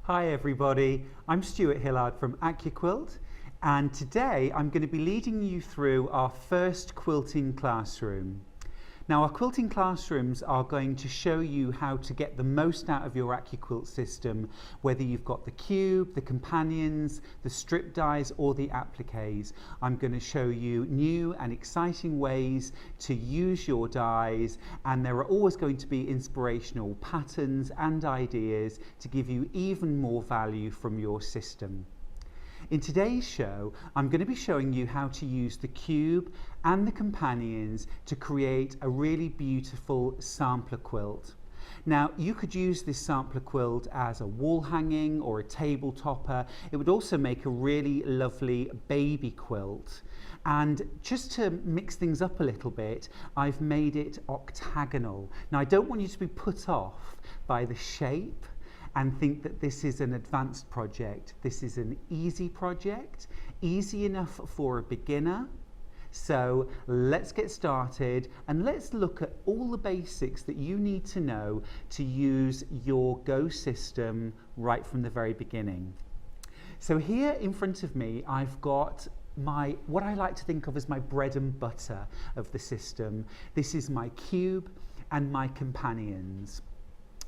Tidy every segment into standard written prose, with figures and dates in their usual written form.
Hi everybody, I'm Stuart Hillard from Accuquilt, and today I'm going to be leading you through our first quilting classroom. Now our quilting classrooms are going to show you how to get the most out of your Accuquilt system, whether you've got the cube, the companions, the strip dies or the appliques. I'm going to show you new and exciting ways to use your dies, and there are always going to be inspirational patterns and ideas to give you even more value from your system. In today's show, I'm going to be showing you how to use the cube and the companions to create a really beautiful sampler quilt. Now, you could use this sampler quilt as a wall hanging or a table topper. It would also make a really lovely baby quilt. And just to mix things up a little bit, I've made it octagonal. Now, I don't want you to be put off by the shape and think that this is an advanced project. This is an easy project, easy enough for a beginner. So let's get started and let's look at all the basics that you need to know to use your Go system right from the very beginning. So here in front of me, I've got what I like to think of as my bread and butter of the system. This is my cube and my companions.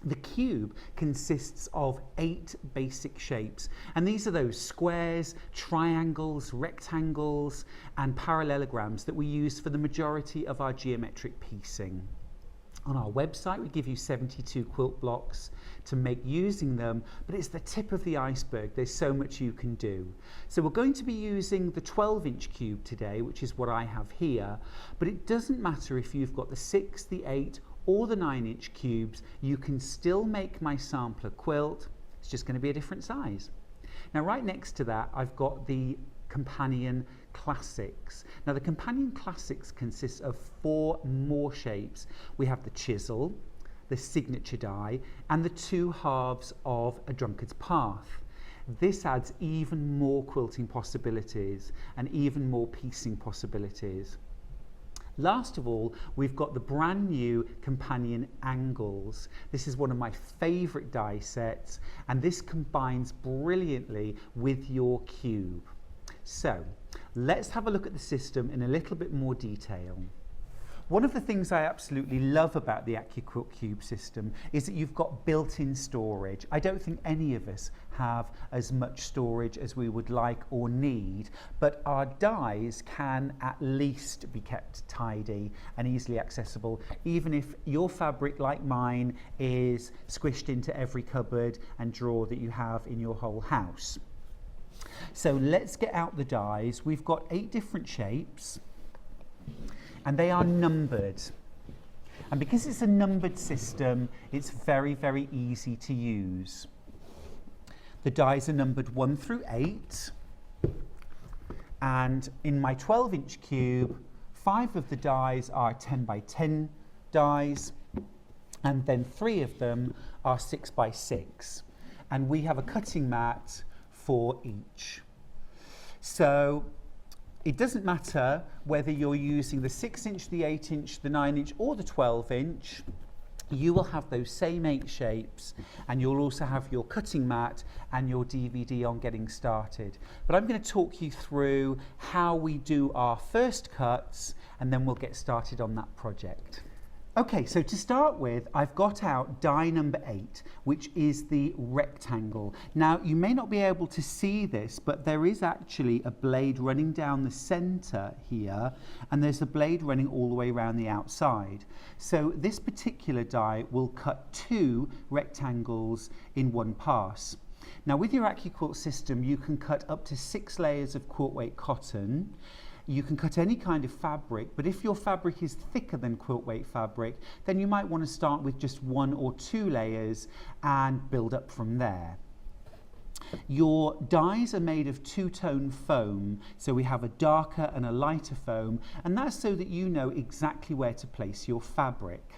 The cube consists of 8 basic shapes, and these are those squares, triangles, rectangles and parallelograms that we use for the majority of our geometric piecing. On our website we give you 72 quilt blocks to make using them, but it's the tip of the iceberg. There's so much you can do. So we're going to be using the 12-inch cube today, which is what I have here, but it doesn't matter if you've got the 6, the 8 or the 9-inch cubes. You can still make my sampler quilt. It's just going to be a different size. Now right next to that I've got the companion classics. Now the companion classics consists of 4 more shapes. We have the chisel, the signature die and the 2 halves of a drunkard's path. This adds even more quilting possibilities and even more piecing possibilities. Last of all, we've got the brand new companion angles. This is one of my favorite die sets, and this combines brilliantly with your cube. So let's have a look at the system in a little bit more detail. One of the things I absolutely love about the Accuquilt Cube system is that you've got built-in storage. I don't think any of us have as much storage as we would like or need, but our dies can at least be kept tidy and easily accessible, even if your fabric, like mine, is squished into every cupboard and drawer that you have in your whole house. So let's get out the dies. We've got 8 different shapes, and they are numbered. And because it's a numbered system, it's very, very easy to use. The dies are numbered 1 through 8. And in my 12-inch cube, 5 of the dies are 10 by 10 dies, and then 3 of them are 6 by 6. And we have a cutting mat for each. So it doesn't matter whether you're using the 6-inch, the 8-inch, the 9-inch or the 12-inch, you will have those same 8 shapes, and you'll also have your cutting mat and your DVD on getting started. But I'm going to talk you through how we do our first cuts, and then we'll get started on that project. Okay, so to start with, I've got out die number 8, which is the rectangle. Now, you may not be able to see this, but there is actually a blade running down the center here, and there's a blade running all the way around the outside. So this particular die will cut 2 rectangles in one pass. Now, with your Accuquilt system, you can cut up to 6 layers of quilt weight cotton. You can cut any kind of fabric, but if your fabric is thicker than quilt weight fabric, then you might want to start with just 1 or 2 layers and build up from there. Your dies are made of 2-tone foam, so we have a darker and a lighter foam, and that's so that you know exactly where to place your fabric.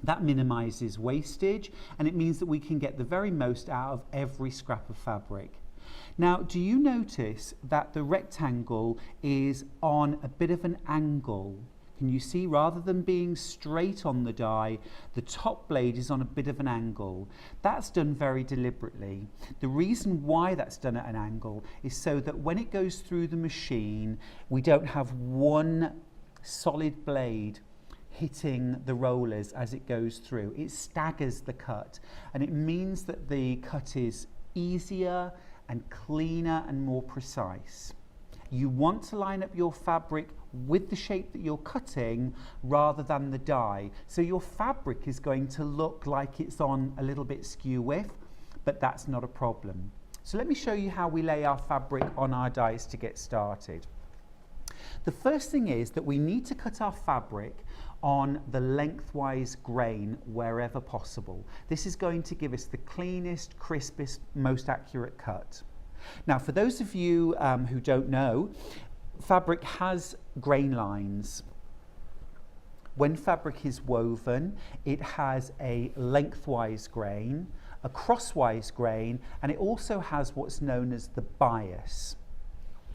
That minimizes wastage, and it means that we can get the very most out of every scrap of fabric. Now, do you notice that the rectangle is on a bit of an angle? Can you see, rather than being straight on the die, the top blade is on a bit of an angle? That's done very deliberately. The reason why that's done at an angle is so that when it goes through the machine, we don't have one solid blade hitting the rollers as it goes through. It staggers the cut, and it means that the cut is easier and cleaner and more precise. You want to line up your fabric with the shape that you're cutting rather than the die. So your fabric is going to look like it's on a little bit skew width, but that's not a problem. So let me show you how we lay our fabric on our dies to get started. The first thing is that we need to cut our fabric on the lengthwise grain wherever possible. This is going to give us the cleanest, crispest, most accurate cut. Now, for those of you who don't know, fabric has grain lines. When fabric is woven, it has a lengthwise grain, a crosswise grain, and it also has what's known as the bias.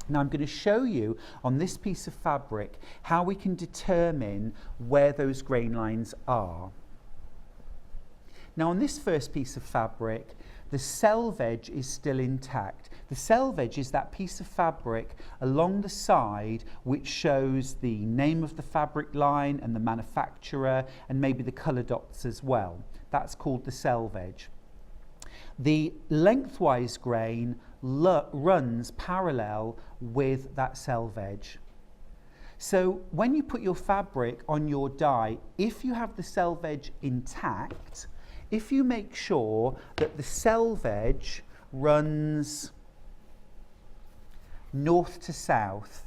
Now, I'm going to show you on this piece of fabric how we can determine where those grain lines are. Now, on this first piece of fabric, the selvage is still intact. The selvage is that piece of fabric along the side which shows the name of the fabric line and the manufacturer and maybe the colour dots as well. That's called the selvage. The lengthwise grain runs parallel with that selvage. So when you put your fabric on your die, if you have the selvage intact, if you make sure that the selvage runs north to south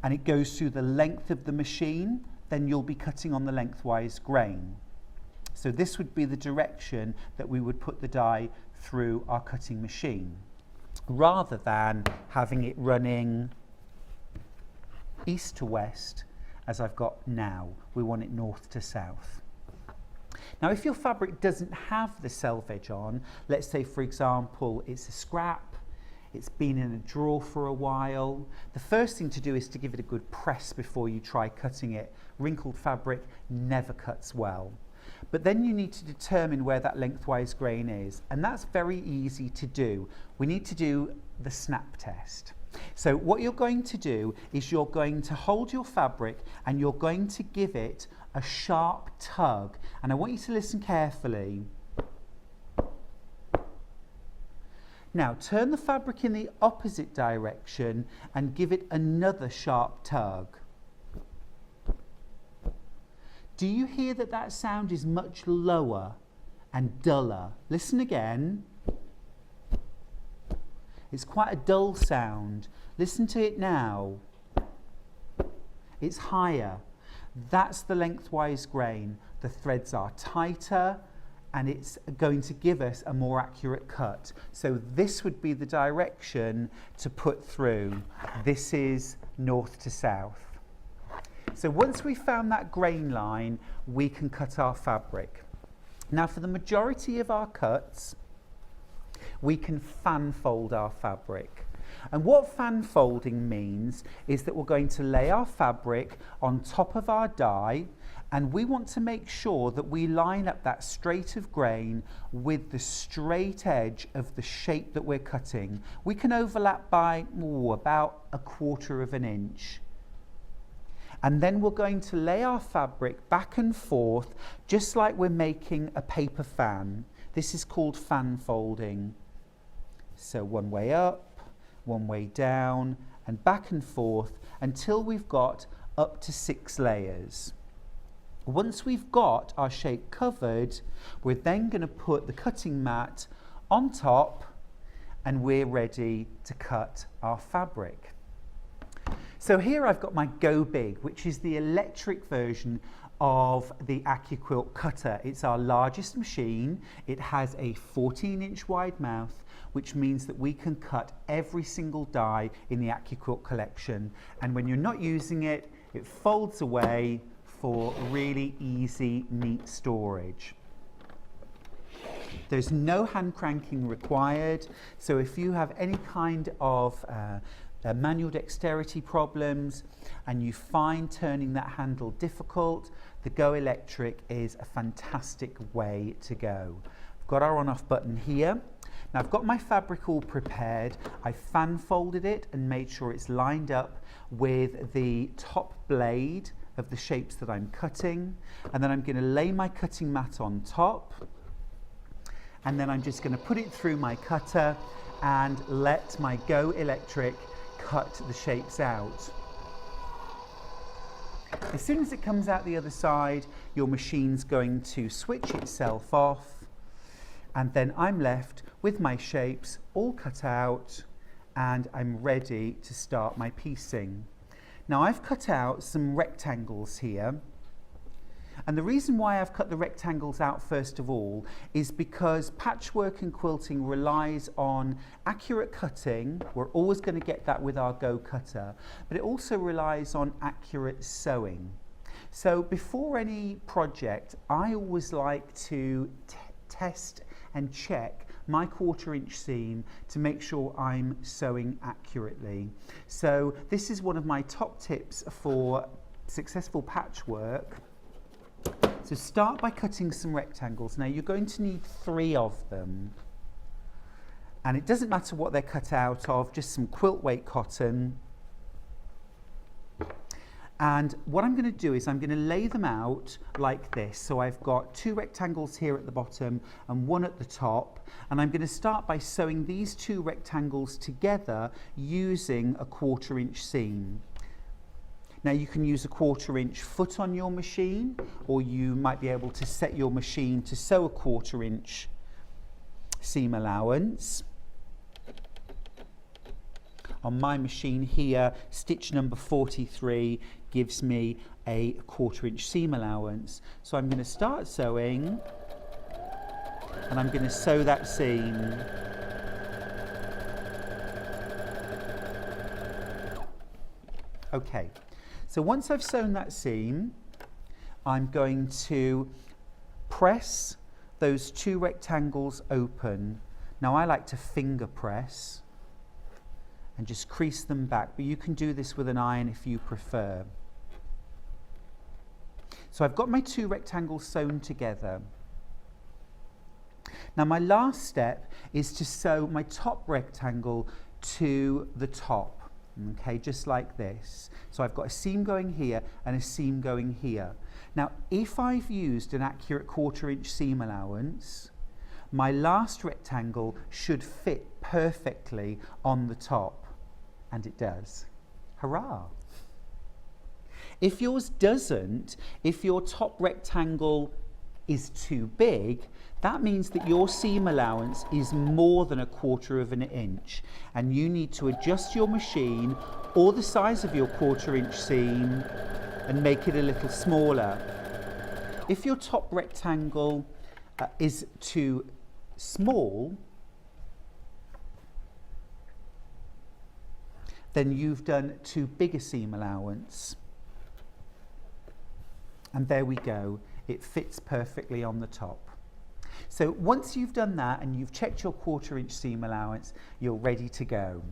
and it goes through the length of the machine, then you'll be cutting on the lengthwise grain. So this would be the direction that we would put the die through our cutting machine, rather than having it running east to west as I've got now. We want it north to south. Now, if your fabric doesn't have the selvage on, let's say, for example, it's a scrap, it's been in a drawer for a while, the first thing to do is to give it a good press before you try cutting it. Wrinkled fabric never cuts well. But then you need to determine where that lengthwise grain is, and that's very easy to do. We need to do the snap test. So what you're going to do is you're going to hold your fabric and you're going to give it a sharp tug, and I want you to listen carefully. Now turn the fabric in the opposite direction and give it another sharp tug. Do you hear that that sound is much lower and duller? Listen again. It's quite a dull sound. Listen to it now. It's higher. That's the lengthwise grain. The threads are tighter and it's going to give us a more accurate cut. So this would be the direction to put through. This is north to south. So once we've found that grain line, we can cut our fabric. Now for the majority of our cuts, we can fan fold our fabric. And what fan folding means is that we're going to lay our fabric on top of our die, and we want to make sure that we line up that straight of grain with the straight edge of the shape that we're cutting. We can overlap by about 1/4 of an inch. And then we're going to lay our fabric back and forth just like we're making a paper fan. This is called fan folding. So one way up, one way down, and back and forth until we've got up to 6 layers. Once we've got our shape covered, we're then going to put the cutting mat on top and we're ready to cut our fabric. So here I've got my Go Big, which is the electric version of the Accuquilt cutter. It's our largest machine. It has a 14-inch wide mouth, which means that we can cut every single die in the Accuquilt collection. And when you're not using it, it folds away for really easy, neat storage. There's no hand cranking required, so if you have any kind of manual dexterity problems and you find turning that handle difficult, the Go Electric is a fantastic way to go. I've got our on-off button here. Now I've got my fabric all prepared. I fan folded it and made sure it's lined up with the top blade of the shapes that I'm cutting, and then I'm going to lay my cutting mat on top, and then I'm just going to put it through my cutter and let my Go Electric cut the shapes out. As soon as it comes out the other side, your machine's going to switch itself off, and then I'm left with my shapes all cut out and I'm ready to start my piecing. Now I've cut out some rectangles here, and the reason why I've cut the rectangles out first of all is because patchwork and quilting relies on accurate cutting. We're always going to get that with our Go cutter, but it also relies on accurate sewing. So before any project, I always like to test and check my 1/4 inch seam to make sure I'm sewing accurately. So this is one of my top tips for successful patchwork. So start by cutting some rectangles. Now you're going to need 3 of them, and it doesn't matter what they're cut out of, just some quilt weight cotton. And what I'm going to do is I'm going to lay them out like this. So I've got 2 rectangles here at the bottom and 1 at the top, and I'm going to start by sewing these 2 rectangles together using a 1/4 inch seam. Now you can use a 1/4 inch foot on your machine, or you might be able to set your machine to sew a 1/4 inch seam allowance. On my machine here, stitch number 43 gives me a 1/4 inch seam allowance. So I'm going to start sewing, and I'm going to sew that seam. Okay, so once I've sewn that seam, I'm going to press those 2 rectangles open. Now I like to finger press and just crease them back, but you can do this with an iron if you prefer. So I've got my 2 rectangles sewn together. Now my last step is to sew my top rectangle to the top, okay, just like this. So I've got a seam going here and a seam going here. Now if I've used an accurate 1/4 inch seam allowance, my last rectangle should fit perfectly on the top. And it does. Hurrah! If yours doesn't, if your top rectangle is too big, that means that your seam allowance is more than a 1/4 inch, and you need to adjust your machine or the size of your 1/4 inch seam and make it a little smaller. If your top rectangle is too small, then you've done too big a seam allowance. And there we go, it fits perfectly on the top. So once you've done that and you've checked your 1/4 inch seam allowance, you're ready to go.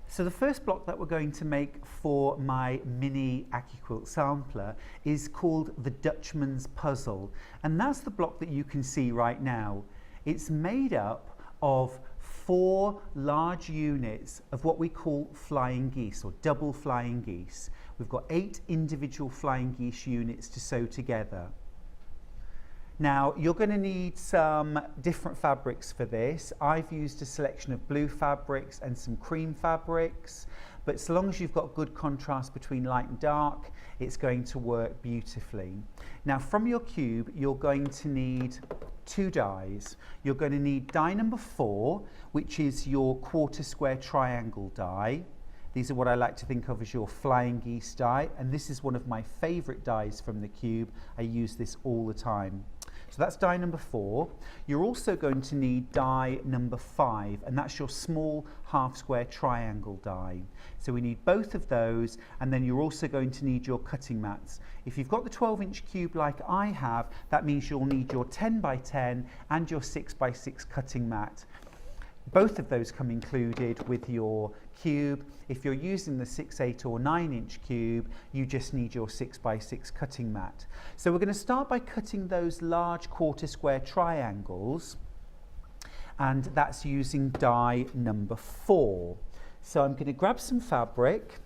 So the first block that we're going to make for my mini Accuquilt sampler is called the Dutchmans puzzle, and that's the block that you can see right now. It's made up of 4 large units of what we call flying geese, or double flying geese. We've got 8 individual flying geese units to sew together. Now you're going to need some different fabrics for this. I've used a selection of blue fabrics and some cream fabrics, but so long as you've got good contrast between light and dark, it's going to work beautifully. Now from your cube, you're going to need 2 dies. You're going to need die number 4, which is your 1/4 square triangle die. These are what I like to think of as your flying geese die, and this is one of my favorite dies from the cube. I use this all the time. So that's die number 4. You're also going to need die number 5, and that's your small 1/2 square triangle die. So we need both of those, and then you're also going to need your cutting mats. If you've got the 12-inch cube like I have, that means you'll need your 10 by 10 and your 6 by 6 cutting mat. Both of those come included with your cube. If you're using the 6, 8 or 9 inch cube, you just need your 6x6 cutting mat. So we're going to start by cutting those large quarter square triangles, and that's using die number 4. So I'm going to grab some fabric,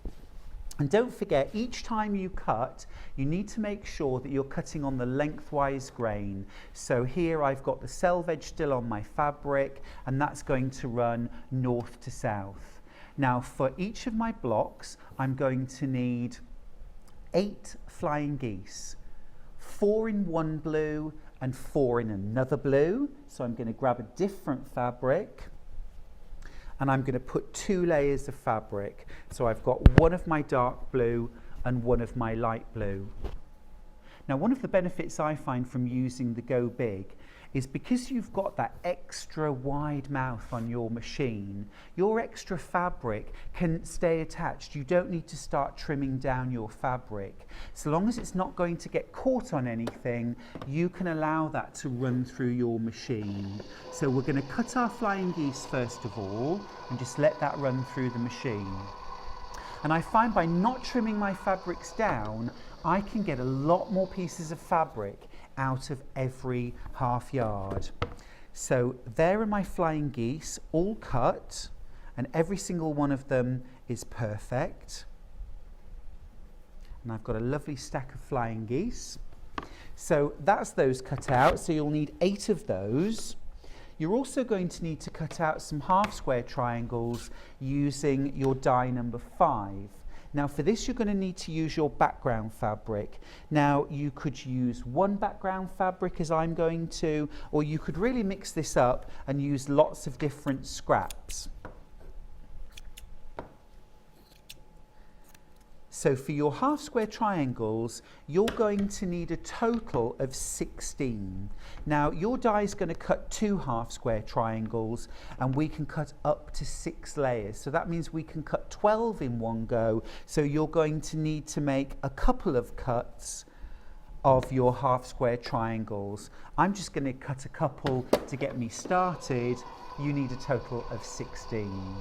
and don't forget, each time you cut, you need to make sure that you're cutting on the lengthwise grain. So here I've got the selve edge still on my fabric, and that's going to run north to south. Now for each of my blocks, I'm going to need 8 flying geese, 4 in one blue and 4 in another blue. So I'm going to grab a different fabric, and I'm going to put 2 layers of fabric. So I've got one of my dark blue and one of my light blue. Now, one of the benefits I find from using the Go Big is because you've got that extra wide mouth on your machine, your extra fabric can stay attached. You don't need to start trimming down your fabric. So long as it's not going to get caught on anything, you can allow that to run through your machine. So we're going to cut our flying geese first of all, and just let that run through the machine. And I find by not trimming my fabrics down, I can get a lot more pieces of fabric out of every half yard. So there are my flying geese, all cut, and every single one of them is perfect. And I've got a lovely stack of flying geese. So that's those cut out, so you'll need 8 of those. You're also going to need to cut out some half square triangles using your die number 5. Now for this you're going to need to use your background fabric. Now you could use one background fabric as I'm going to, or you could really mix this up and use lots of different scraps. So for your half square triangles, you're going to need a total of 16. Now your die is going to cut 2 half square triangles, and we can cut up to 6 layers. So that means we can cut 12 in one go. So you're going to need to make a couple of cuts of your half square triangles. I'm just going to cut a couple to get me started. You need a total of 16.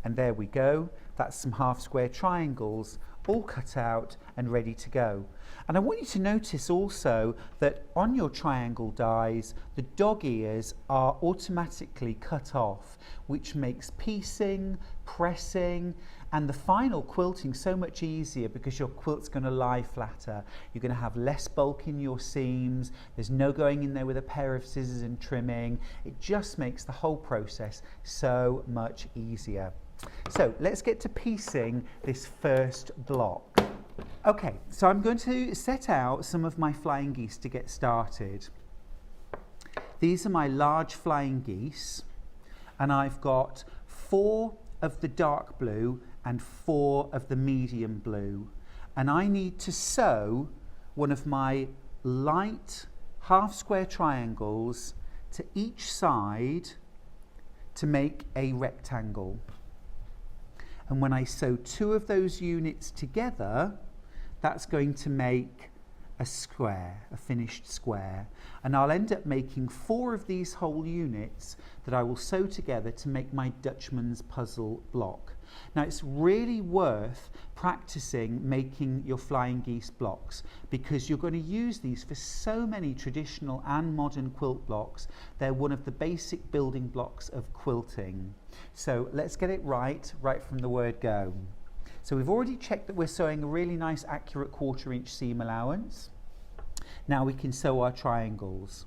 And there we go, that's some half square triangles all cut out and ready to go. And I want you to notice also that on your triangle dies, the dog ears are automatically cut off, which makes piecing, pressing, and the final quilting so much easier because your quilt's going to lie flatter. You're going to have less bulk in your seams. There's no going in there with a pair of scissors and trimming. It just makes the whole process so much easier. So let's get to piecing this first block. Okay, so I'm going to set out some of my flying geese to get started. These are my large flying geese, and I've got 4 of the dark blue and 4 of the medium blue. And I need to sew one of my light half square triangles to each side to make a rectangle. And when I sew 2 of those units together, that's going to make a square, a finished square. And I'll end up making 4 of these whole units that I will sew together to make my Dutchmans puzzle block. Now it's really worth practicing making your flying geese blocks because you're going to use these for so many traditional and modern quilt blocks. They're one of the basic building blocks of quilting. So let's get it right from the word go. So we've already checked that we're sewing a really nice accurate 1/4 inch seam allowance. Now we can sew our triangles.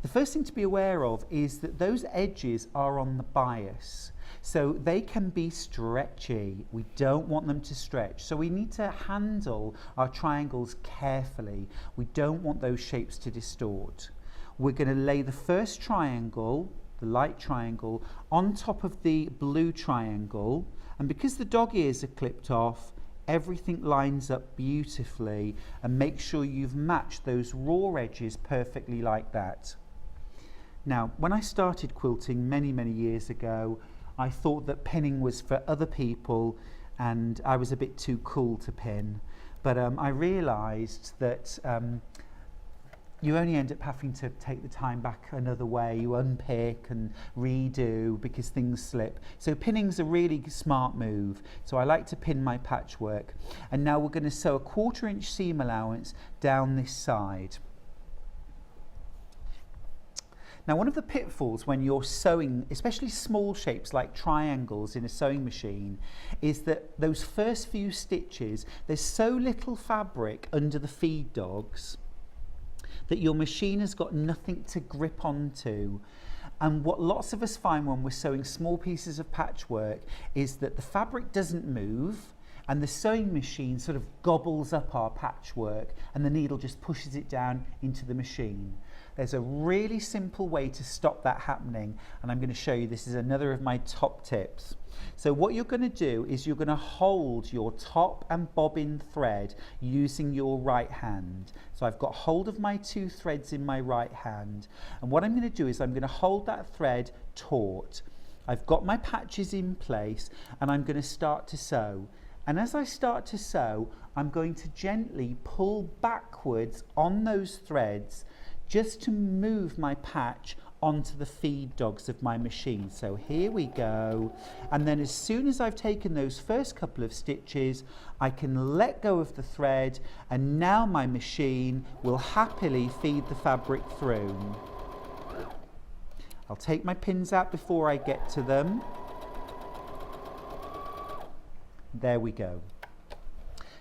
The first thing to be aware of is that those edges are on the bias. So they can be stretchy. We don't want them to stretch. So we need to handle our triangles carefully. We don't want those shapes to distort. We're going to lay the first triangle, the light triangle, on top of the blue triangle. And because the dog ears are clipped off, everything lines up beautifully, and make sure you've matched those raw edges perfectly like that. Now, when I started quilting many years ago, I thought that pinning was for other people and I was a bit too cool to pin. But I realised that you only end up having to take the time back another way. You unpick and redo because things slip. So pinning's a really smart move. So I like to pin my patchwork. And now we're going to sew a 1/4 inch seam allowance down this side. Now, one of the pitfalls when you're sewing, especially small shapes like triangles in a sewing machine, is that those first few stitches, there's so little fabric under the feed dogs that your machine has got nothing to grip onto. And what lots of us find when we're sewing small pieces of patchwork is that the fabric doesn't move and the sewing machine sort of gobbles up our patchwork and the needle just pushes it down into the machine. There's a really simple way to stop that happening, and I'm going to show you. This is another of my top tips. So what you're going to do is you're going to hold your top and bobbin thread using your right hand. So I've got hold of my 2 threads in my right hand, and what I'm going to do is I'm going to hold that thread taut. I've got my patches in place and I'm going to start to sew. And as I start to sew, I'm going to gently pull backwards on those threads just to move my patch onto the feed dogs of my machine. So here we go. And then as soon as I've taken those first couple of stitches, I can let go of the thread, and now my machine will happily feed the fabric through. I'll take my pins out before I get to them. There we go.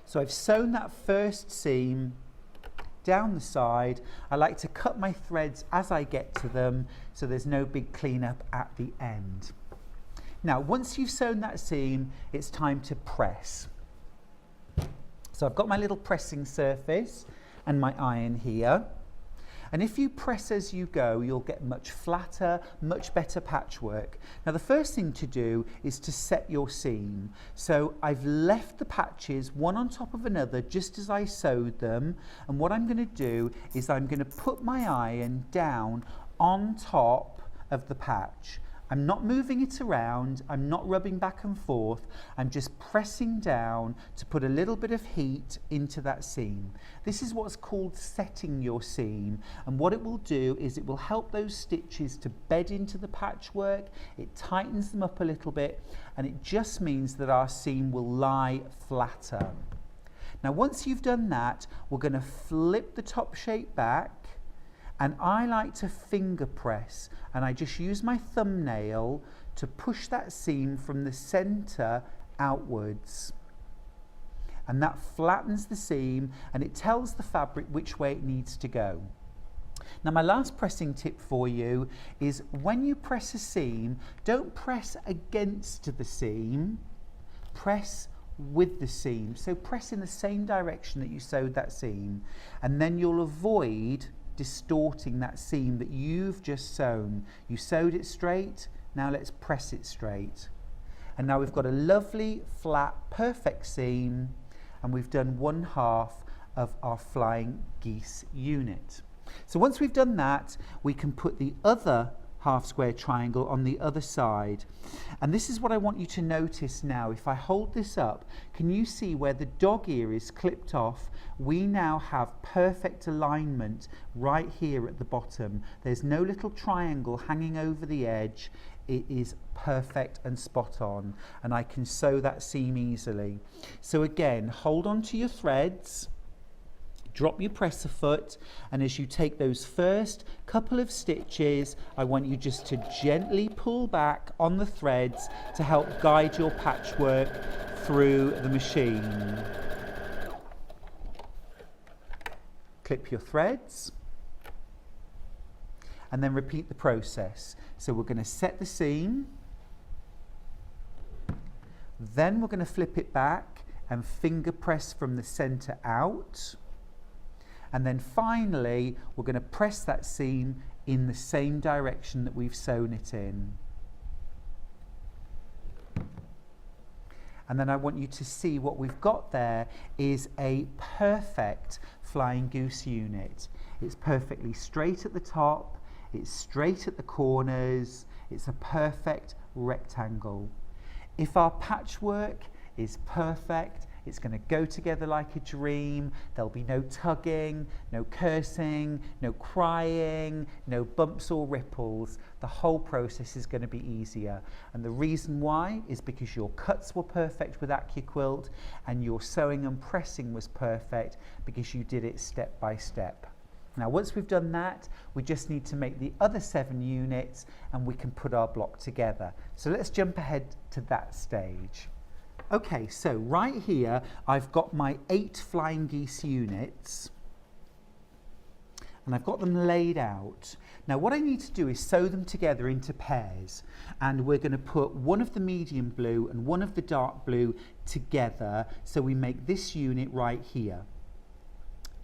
So I've sewn that first seam down the side. I like to cut my threads as I get to them so there's no big cleanup at the end. Now, once you've sewn that seam, it's time to press. So I've got my little pressing surface and my iron here. And if you press as you go, you'll get much flatter, much better patchwork. Now, the first thing to do is to set your seam. So I've left the patches one on top of another just as I sewed them. And what I'm going to do is I'm going to put my iron down on top of the patch. I'm not moving it around, I'm not rubbing back and forth, I'm just pressing down to put a little bit of heat into that seam. This is what's called setting your seam, and what it will do is it will help those stitches to bed into the patchwork, it tightens them up a little bit, and it just means that our seam will lie flatter. Now once you've done that, we're going to flip the top shape back. And I like to finger press, and I just use my thumbnail to push that seam from the center outwards. And that flattens the seam and it tells the fabric which way it needs to go. Now my last pressing tip for you is when you press a seam, don't press against the seam, press with the seam. So press in the same direction that you sewed that seam, and then you'll avoid distorting that seam that you've just sewn. You sewed it straight, now let's press it straight. And now we've got a lovely, flat, perfect seam, and we've done 1/2 of our flying geese unit. So once we've done that, we can put the other half square triangle on the other side. And this is what I want you to notice now. If I hold this up, can you see where the dog ear is clipped off? We now have perfect alignment right here at the bottom. There's no little triangle hanging over the edge. It is perfect and spot on, and I can sew that seam easily. So again, hold on to your threads, drop your presser foot, and as you take those first couple of stitches, I want you just to gently pull back on the threads to help guide your patchwork through the machine. Clip your threads, and then repeat the process. So we're going to set the seam, then we're going to flip it back and finger press from the center out. And then finally, we're going to press that seam in the same direction that we've sewn it in. And then I want you to see what we've got there is a perfect flying goose unit. It's perfectly straight at the top, it's straight at the corners, it's a perfect rectangle. If our patchwork is perfect, It's going to go together like a dream. There'll be no tugging, no cursing, no crying, no bumps or ripples. The whole process is going to be easier. And the reason why is because your cuts were perfect with Accuquilt and your sewing and pressing was perfect because you did it step by step. Now once we've done that, we just need to make the other 7 units and we can put our block together. So let's jump ahead to that stage. Okay, so right here I've got my 8 flying geese units and I've got them laid out. Now what I need to do is sew them together into pairs, and we're going to put one of the medium blue and one of the dark blue together so we make this unit right here.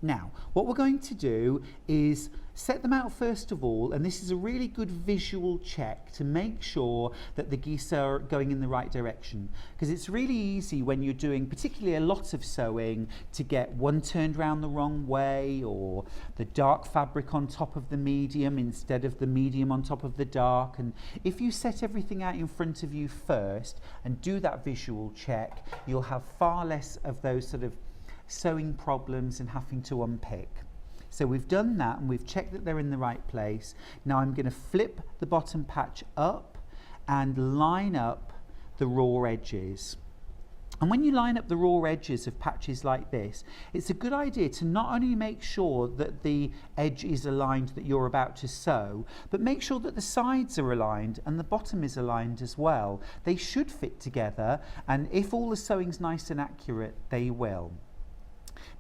Now, what we're going to do is set them out first of all, and this is a really good visual check to make sure that the geese are going in the right direction, because it's really easy when you're doing particularly a lot of sewing to get one turned around the wrong way, or the dark fabric on top of the medium instead of the medium on top of the dark. And if you set everything out in front of you first and do that visual check, you'll have far less of those sort of sewing problems and having to unpick. So we've done that and we've checked that they're in the right place. Now I'm going to flip the bottom patch up and line up the raw edges. And when you line up the raw edges of patches like this, it's a good idea to not only make sure that the edge is aligned that you're about to sew, but make sure that the sides are aligned and the bottom is aligned as well. They should fit together, and if all the sewing's nice and accurate, they will.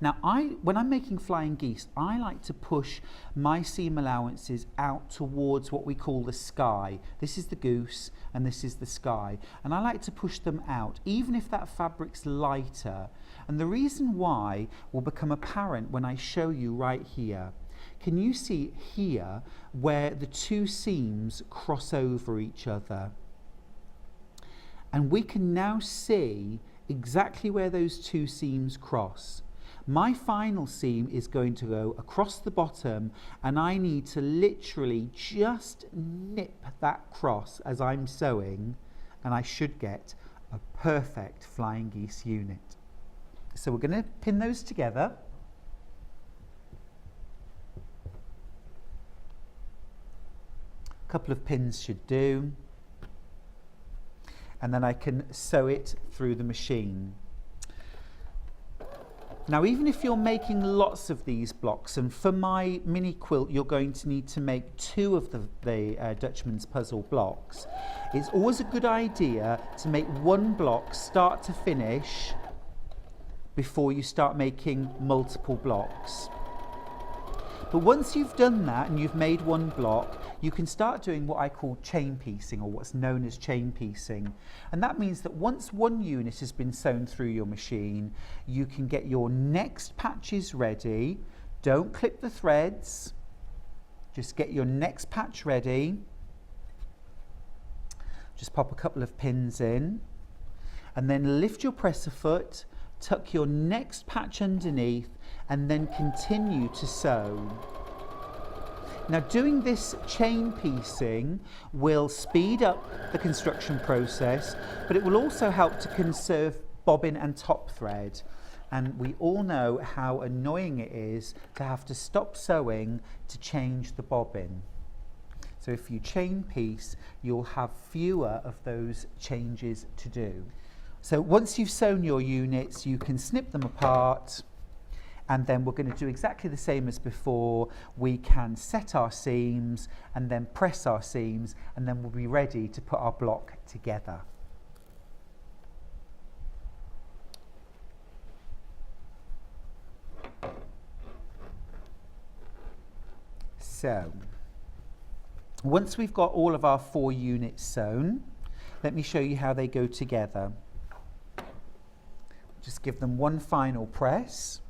Now, when I'm making flying geese, I like to push my seam allowances out towards what we call the sky. This is the goose and this is the sky. And I like to push them out, even if that fabric's lighter. And the reason why will become apparent when I show you right here. Can you see here where the 2 seams cross over each other? And we can now see exactly where those 2 seams cross. My final seam is going to go across the bottom, and I need to literally just nip that cross as I'm sewing, and I should get a perfect flying geese unit. So we're going to pin those together. A couple of pins should do, and then I can sew it through the machine. Now, even if you're making lots of these blocks, and for my mini quilt you're going to need to make 2 of the Dutchmans puzzle blocks, it's always a good idea to make 1 block start to finish before you start making multiple blocks. But once you've done that and you've made 1 block, you can start doing what I call chain piecing, or what's known as chain piecing. And that means that once 1 unit has been sewn through your machine, you can get your next patches ready. Don't clip the threads, just get your next patch ready. Just pop a couple of pins in, and then lift your presser foot, tuck your next patch underneath, and then continue to sew. Now, doing this chain piecing will speed up the construction process, but it will also help to conserve bobbin and top thread. And we all know how annoying it is to have to stop sewing to change the bobbin. So if you chain piece, you'll have fewer of those changes to do. So once you've sewn your units, you can snip them apart, and then we're going to do exactly the same as before. We can set our seams and then press our seams, and then we'll be ready to put our block together. So, once we've got all of our 4 units sewn, let me show you how they go together. Just give them one final press.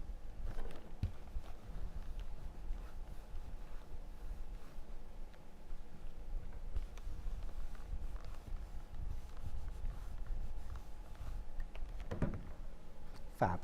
Fab.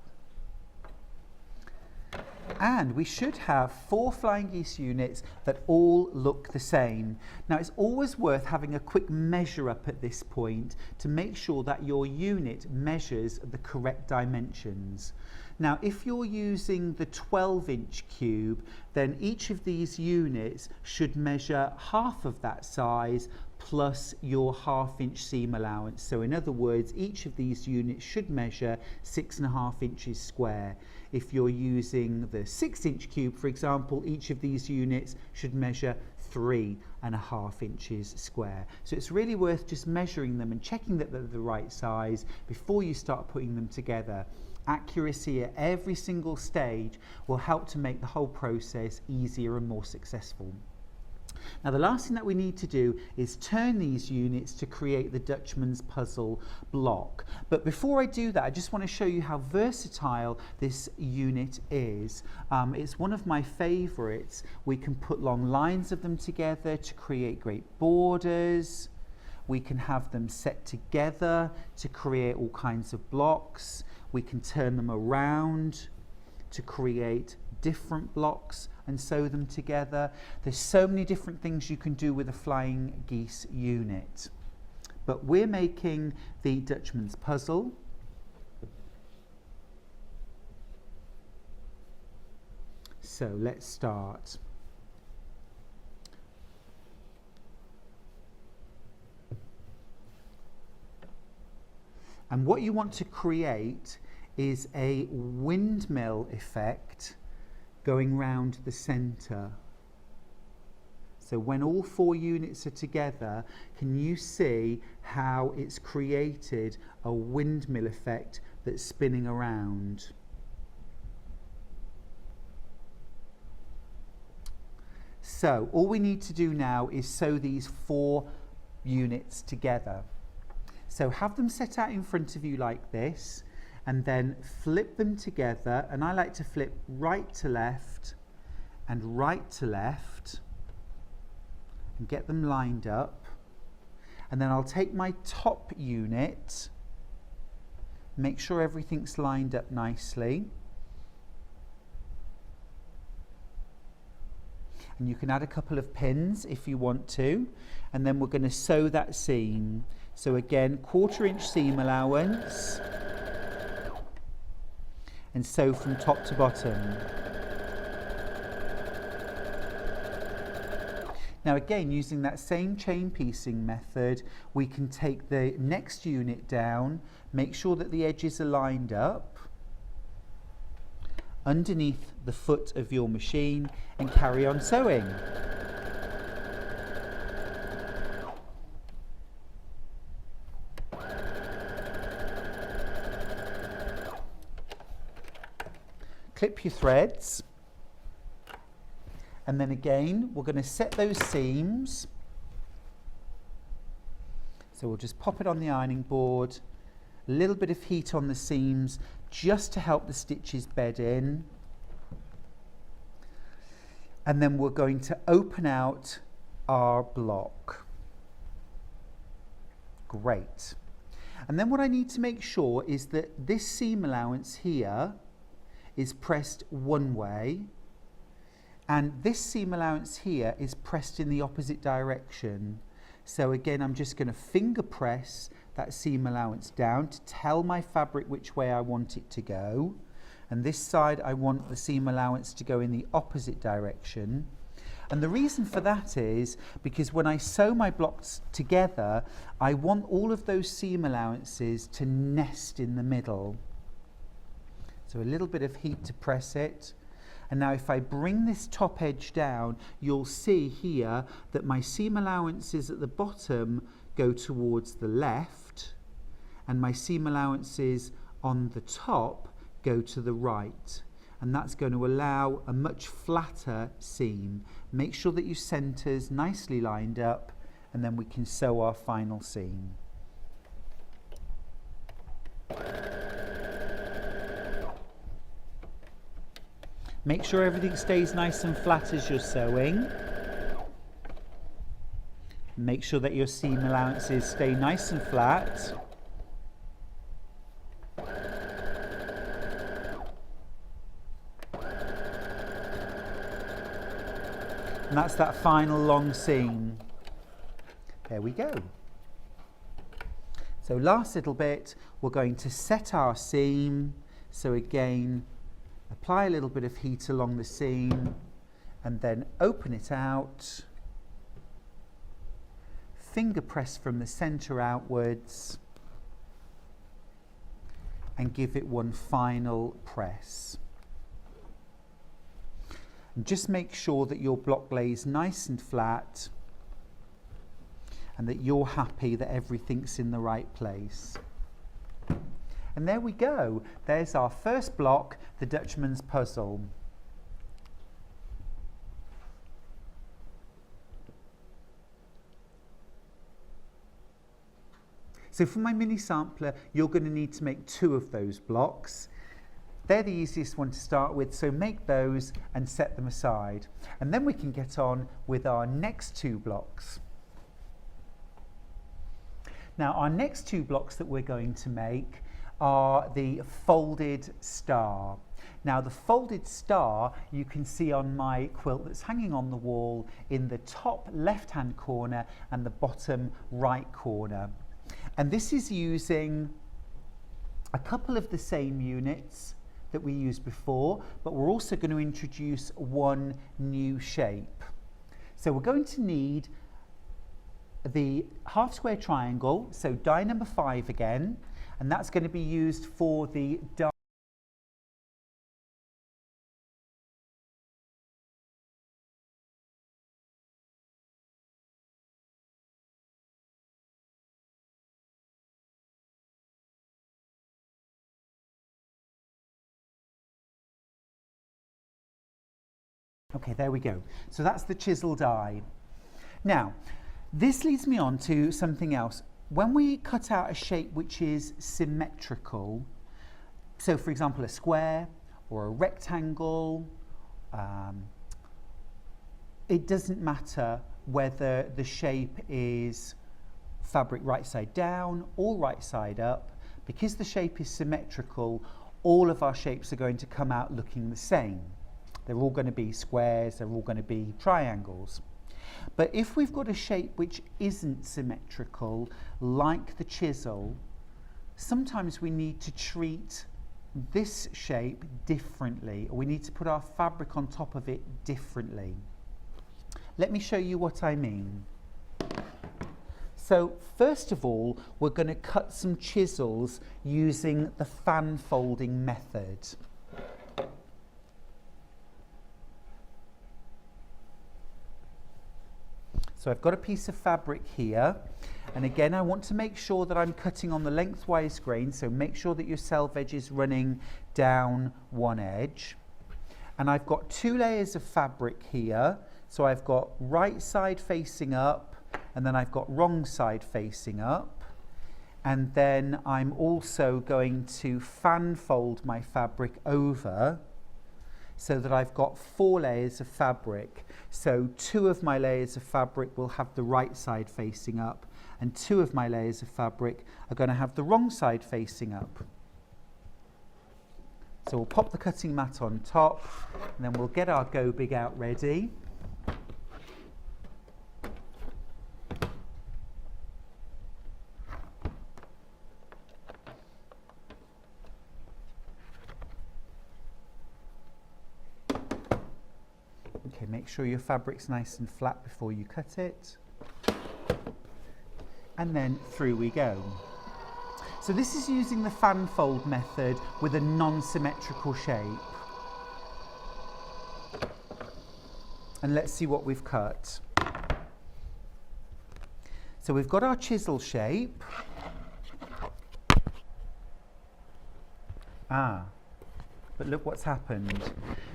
And we should have 4 flying geese units that all look the same. Now it's always worth having a quick measure up at this point to make sure that your unit measures the correct dimensions. Now if you're using the 12-inch cube, then each of these units should measure half of that size plus your half-inch seam allowance. So in other words, each of these units should measure 6.5 inches square. If you're using the 6-inch cube, for example, each of these units should measure 3.5 inches square. So it's really worth just measuring them and checking that they're the right size before you start putting them together. Accuracy at every single stage will help to make the whole process easier and more successful. Now the last thing that we need to do is turn these units to create the Dutchman's puzzle block. But before I do that, I just want to show you how versatile this unit is. It's one of my favourites. We can put long lines of them together to create great borders. We can have them set together to create all kinds of blocks. We can turn them around to create different blocks and sew them together. There's so many different things you can do with a flying geese unit. But we're making the Dutchman's puzzle. So let's start. And what you want to create is a windmill effect going round the centre. So when all 4 units are together, can you see how it's created a windmill effect that's spinning around? So all we need to do now is sew these 4 units together. So have them set out in front of you like this, and then flip them together, and I like to flip right to left and right to left and get them lined up. And then I'll take my top unit, make sure everything's lined up nicely, and you can add a couple of pins if you want to, and then we're going to sew that seam. So again, 1/4 inch seam allowance, and sew from top to bottom. Now again, using that same chain piecing method, we can take the next unit down, make sure that the edges are lined up underneath the foot of your machine, and carry on sewing. Clip your threads, and then again we're going to set those seams. So we'll just pop it on the ironing board, a little bit of heat on the seams just to help the stitches bed in, and then we're going to open out our block. Great. And then what I need to make sure is that this seam allowance here is pressed one way, and this seam allowance here is pressed in the opposite direction. So again, I'm just going to finger press that seam allowance down to tell my fabric which way I want it to go, and this side I want the seam allowance to go in the opposite direction. And the reason for that is because when I sew my blocks together, I want all of those seam allowances to nest in the middle. So a little bit of heat to press it. And now if I bring this top edge down, you'll see here that my seam allowances at the bottom go towards the left, and my seam allowances on the top go to the right. And that's going to allow a much flatter seam. Make sure that your centre's nicely lined up, and then we can sew our final seam. Make sure everything stays nice and flat as you're sewing. Make sure that your seam allowances stay nice and flat. And that's that final long seam. There we go. So last little bit, we're going to set our seam. So again, apply a little bit of heat along the seam and then open it out. Finger press from the centre outwards and give it one final press. And just make sure that your block lays nice and flat and that you're happy that everything's in the right place. And there we go. There's our first block, the Dutchman's puzzle. So for my mini sampler, you're going to need to make 2 of those blocks. They're the easiest one to start with, so make those and set them aside. And then we can get on with our next 2 blocks. Now, our next 2 blocks that we're going to make are the folded star. Now, the folded star you can see on my quilt that's hanging on the wall in the top left-hand corner and the bottom right corner. And this is using a couple of the same units that we used before, but we're also going to introduce one new shape. So we're going to need the half square triangle, so die number 5 again, and that's going to be used for the die. Okay, there we go. So that's the chisel die. Now, this leads me on to something else. When we cut out a shape which is symmetrical, so for example a square or a rectangle, it doesn't matter whether the shape is fabric right side down or right side up, because the shape is symmetrical, all of our shapes are going to come out looking the same. They're all going to be squares, they're all going to be triangles. But if we've got a shape which isn't symmetrical, like the chisel, sometimes we need to treat this shape differently, or we need to put our fabric on top of it differently. Let me show you what I mean. So first of all, we're going to cut some chisels using the fan folding method. So I've got a piece of fabric here, and again I want to make sure that I'm cutting on the lengthwise grain, so make sure that your selvage edge is running down one edge. And I've got 2 layers of fabric here, so I've got right side facing up, and then I've got wrong side facing up. And then I'm also going to fan fold my fabric over, so that I've got 4 layers of fabric. So 2 of my layers of fabric will have the right side facing up, and 2 of my layers of fabric are going to have the wrong side facing up. So we'll pop the cutting mat on top, and then we'll get our Go Big out ready. Okay, make sure your fabric's nice and flat before you cut it. And then through we go. So this is using the fan fold method with a non-symmetrical shape. And let's see what we've cut. So we've got our chisel shape. But look what's happened.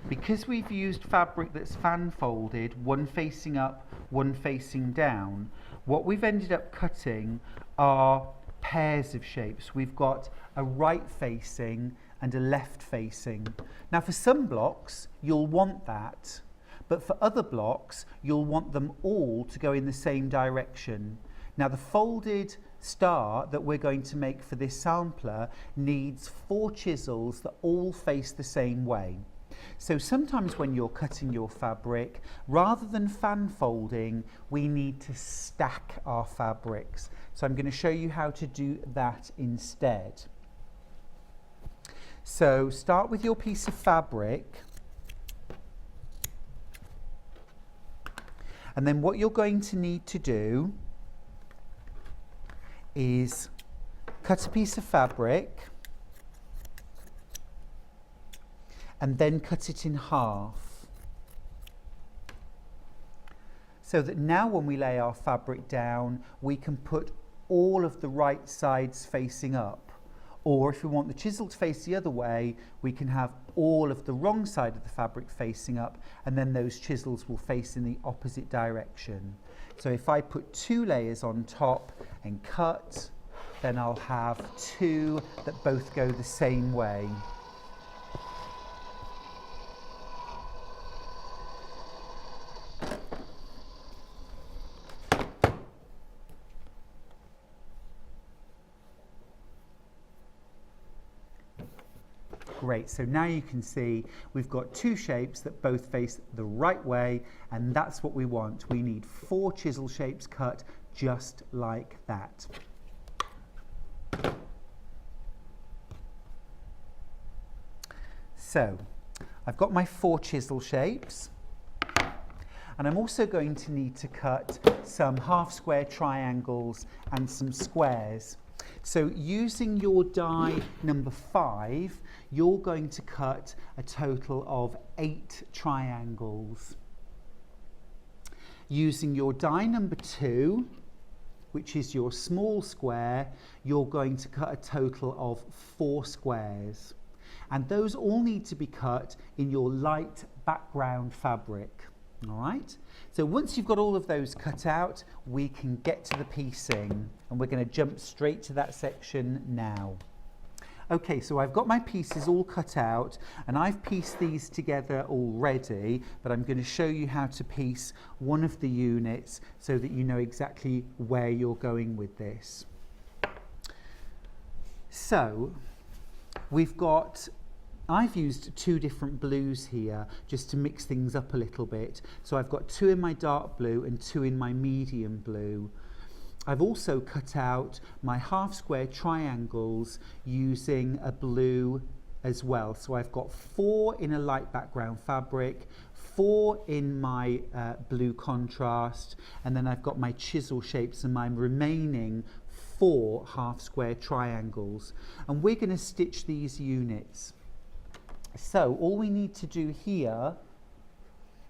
Because we've used fabric that's fan folded, one facing up, one facing down, what we've ended up cutting are pairs of shapes. We've got a right facing and a left facing. Now for some blocks, you'll want that, but for other blocks, you'll want them all to go in the same direction. Now the folded star that we're going to make for this sampler needs 4 chisels that all face the same way. So sometimes when you're cutting your fabric, rather than fan folding, we need to stack our fabrics. So I'm going to show you how to do that instead. So start with your piece of fabric, and then what you're going to need to do is cut a piece of fabric and then cut it in half, so that now when we lay our fabric down, we can put all of the right sides facing up. Or if we want the chisel to face the other way, we can have all of the wrong side of the fabric facing up, and then those chisels will face in the opposite direction. So if I put 2 layers on top and cut, then I'll have 2 that both go the same way. Great, so now you can see we've got 2 shapes that both face the right way, and that's what we want. We need 4 chisel shapes cut just like that. So I've got my 4 chisel shapes, and I'm also going to need to cut some half square triangles and some squares. So using your die number 5, you're going to cut a total of 8 triangles. Using your die number 2, which is your small square, you're going to cut a total of 4 squares. And those all need to be cut in your light background fabric. All right, so once you've got all of those cut out, we can get to the piecing, and we're going to jump straight to that section now. Okay, so I've got my pieces all cut out, and I've pieced these together already, but I'm going to show you how to piece one of the units so that you know exactly where you're going with this. So I've used 2 different blues here just to mix things up a little bit. So I've got 2 in my dark blue and 2 in my medium blue. I've also cut out my half square triangles using a blue as well. So I've got 4 in a light background fabric, 4 in my blue contrast, and then I've got my chisel shapes and my remaining 4 half square triangles. And we're going to stitch these units. So all we need to do here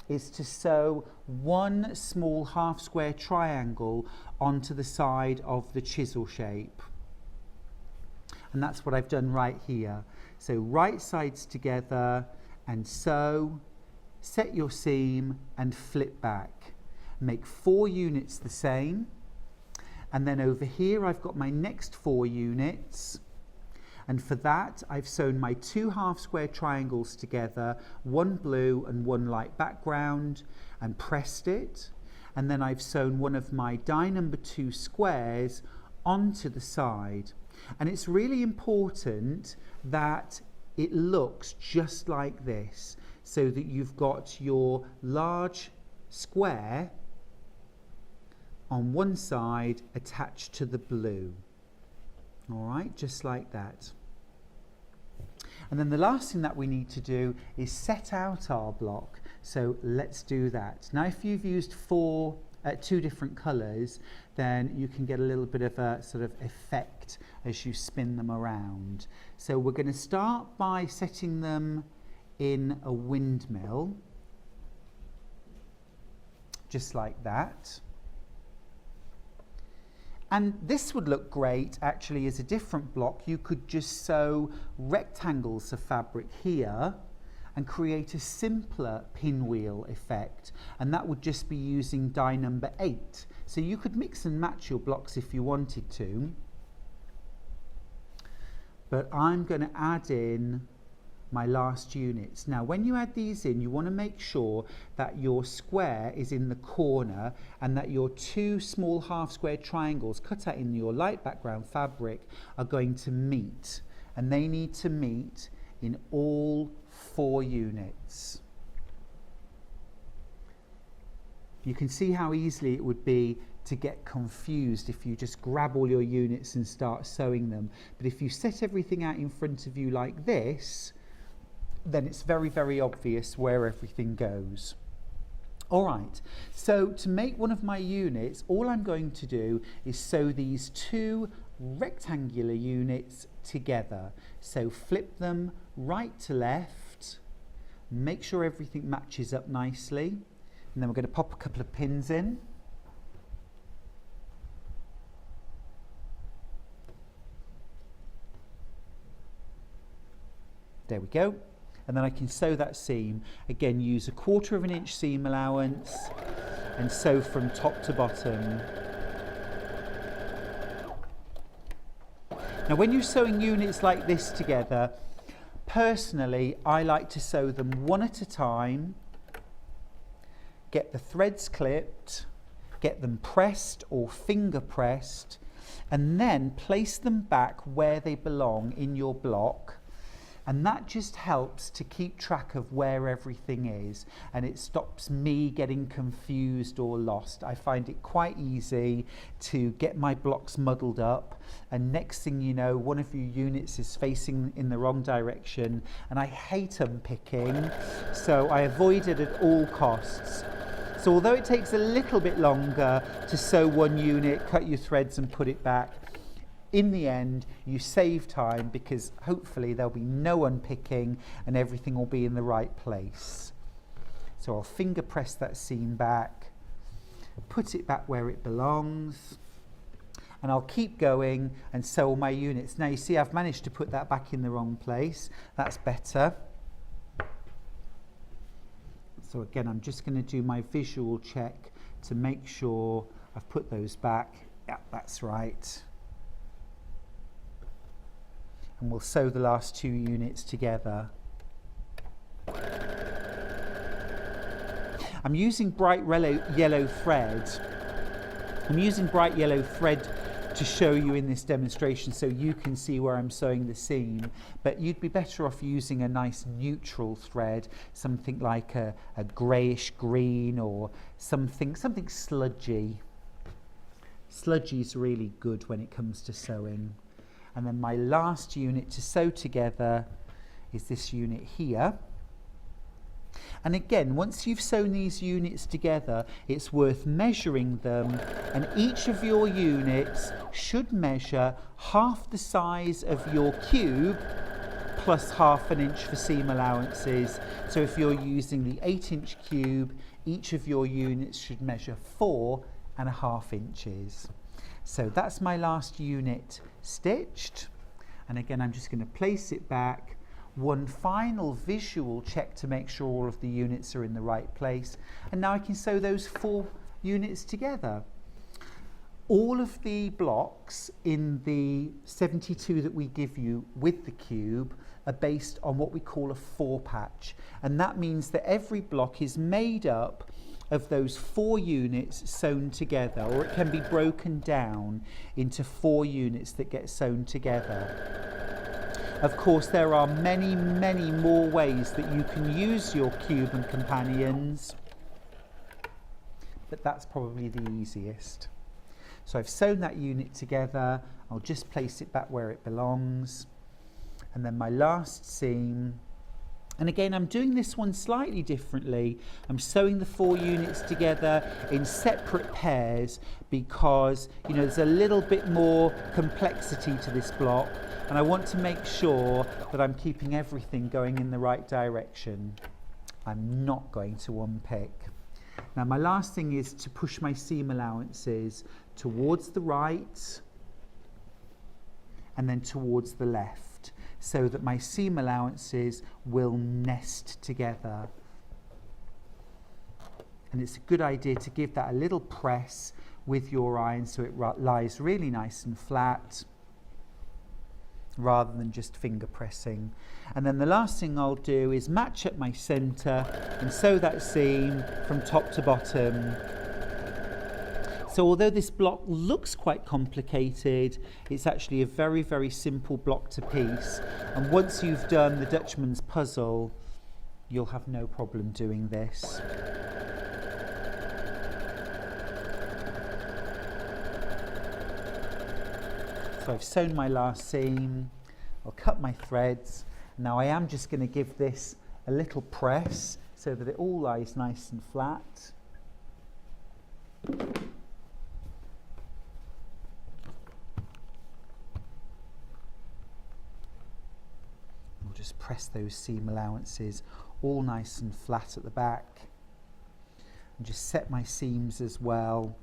is to sew 1 small half square triangle onto the side of the chisel shape. And that's what I've done right here. So right sides together and sew, set your seam and flip back. Make 4 units the same. And then over here I've got my next 4 units. And for that, I've sewn my 2 half square triangles together, 1 blue and 1 light background, and pressed it. And then I've sewn one of my die number 2 squares onto the side. And it's really important that it looks just like this, so that you've got your large square on one side attached to the blue. All right, just like that. And then the last thing that we need to do is set out our block. So let's do that. Now, if you've used 2 different colours, then you can get a little bit of a sort of effect as you spin them around. So we're going to start by setting them in a windmill, just like that. And this would look great actually as a different block. You could just sew rectangles of fabric here and create a simpler pinwheel effect, and that would just be using die number 8. So you could mix and match your blocks if you wanted to, but I'm going to add in my last units. Now when you add these in, you want to make sure that your square is in the corner and that your 2 small half square triangles cut out in your light background fabric are going to meet, and they need to meet in all 4 units. You can see how easily it would be to get confused if you just grab all your units and start sewing them. But if you set everything out in front of you like this, then it's very, very obvious where everything goes. All right, so to make one of my units, all I'm going to do is sew these 2 rectangular units together. So flip them right to left, make sure everything matches up nicely, and then we're going to pop a couple of pins in. There we go. And then I can sew that seam. Again, use 1/4 inch seam allowance and sew from top to bottom. Now when you're sewing units like this together, personally I like to sew them one at a time, get the threads clipped, get them pressed or finger pressed, and then place them back where they belong in your block. And that just helps to keep track of where everything is, and it stops me getting confused or lost. I find it quite easy to get my blocks muddled up, and next thing you know, one of your units is facing in the wrong direction, and I hate unpicking, so I avoid it at all costs. So although it takes a little bit longer to sew one unit, cut your threads and put it back, in the end, you save time because hopefully there'll be no unpicking and everything will be in the right place. So I'll finger press that seam back, put it back where it belongs, and I'll keep going and sew all my units. Now you see I've managed to put that back in the wrong place. That's better. So again, I'm just going to do my visual check to make sure I've put those back. Yeah, that's right. And we'll sew the last 2 units together. I'm using bright yellow thread. I'm using bright yellow thread to show you in this demonstration so you can see where I'm sewing the seam, but you'd be better off using a nice neutral thread, something like a greyish green or something sludgy. Sludgy is really good when it comes to sewing. And then my last unit to sew together is this unit here. And again, once you've sewn these units together, it's worth measuring them, and each of your units should measure half the size of your cube plus ½ inch for seam allowances. So if you're using the 8-inch cube, each of your units should measure 4½ inches. So that's my last unit stitched, and again I'm just going to place it back. One final visual check to make sure all of the units are in the right place, and now I can sew those 4 units together. All of the blocks in the 72 that we give you with the cube are based on what we call a 4 patch, and that means that every block is made up of those 4 units sewn together, or it can be broken down into 4 units that get sewn together. Of course, there are many, many more ways that you can use your cube and companions, but that's probably the easiest. So I've sewn that unit together. I'll just place it back where it belongs, and then my last seam. And again, I'm doing this one slightly differently. I'm sewing the 4 units together in separate pairs because, you know, there's a little bit more complexity to this block, and I want to make sure that I'm keeping everything going in the right direction. I'm not going to unpick. Now, my last thing is to push my seam allowances towards the right and then towards the left, so that my seam allowances will nest together. And it's a good idea to give that a little press with your iron so it lies really nice and flat, rather than just finger pressing. And then the last thing I'll do is match up my centre and sew that seam from top to bottom. So although this block looks quite complicated, it's actually a very, very simple block to piece. And once you've done the Dutchman's puzzle, you'll have no problem doing this. So I've sewn my last seam, I'll cut my threads. Now I am just going to give this a little press so that it all lies nice and flat. We'll just press those seam allowances all nice and flat at the back. And just set my seams as well.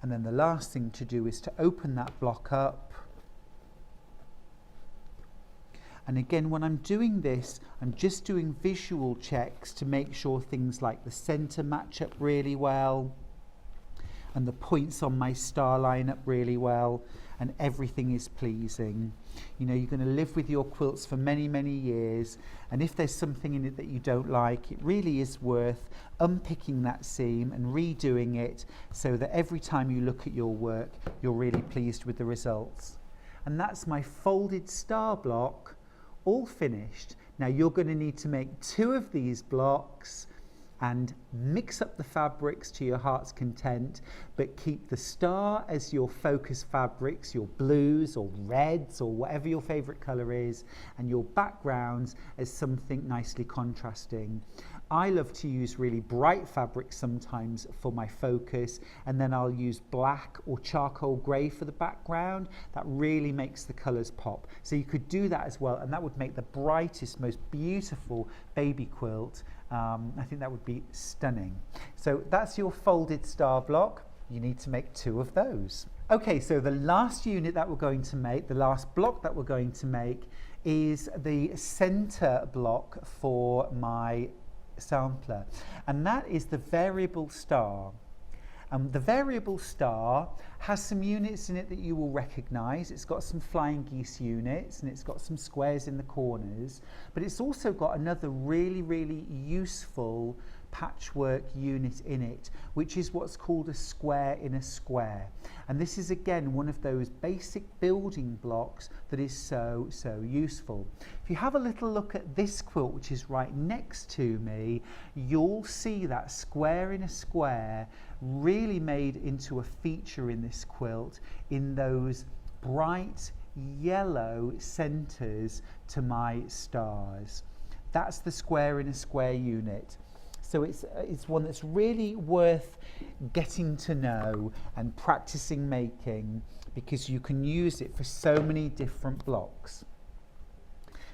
And then the last thing to do is to open that block up. And again, when I'm doing this, I'm just doing visual checks to make sure things like the centre match up really well, and the points on my star line up really well, and everything is pleasing. You know, you're going to live with your quilts for many, many years, and if there's something in it that you don't like, it really is worth unpicking that seam and redoing it so that every time you look at your work, you're really pleased with the results. And that's my folded star block all finished. Now you're going to need to make 2 of these blocks and mix up the fabrics to your heart's content, but keep the star as your focus fabrics, your blues or reds or whatever your favorite color is, and your backgrounds as something nicely contrasting. I love to use really bright fabrics sometimes for my focus, and then I'll use black or charcoal grey for the background. That really makes the colours pop. So you could do that as well, and that would make the brightest, most beautiful baby quilt. I think that would be stunning. So that's your folded star block. You need to make 2 of those. Okay, so the last unit that we're going to make, the last block that we're going to make, is the centre block for my sampler, and that is the variable star. The variable star has some units in it that you will recognise. It's got some flying geese units, and it's got some squares in the corners, but it's also got another really, really useful patchwork unit in it, which is what's called a square in a square. And this is again one of those basic building blocks that is so useful. If you have a little look at this quilt, which is right next to me, you'll see that square in a square really made into a feature in this quilt in those bright yellow centres to my stars. That's the square in a square unit. So it's one that's really worth getting to know and practicing making, because you can use it for so many different blocks.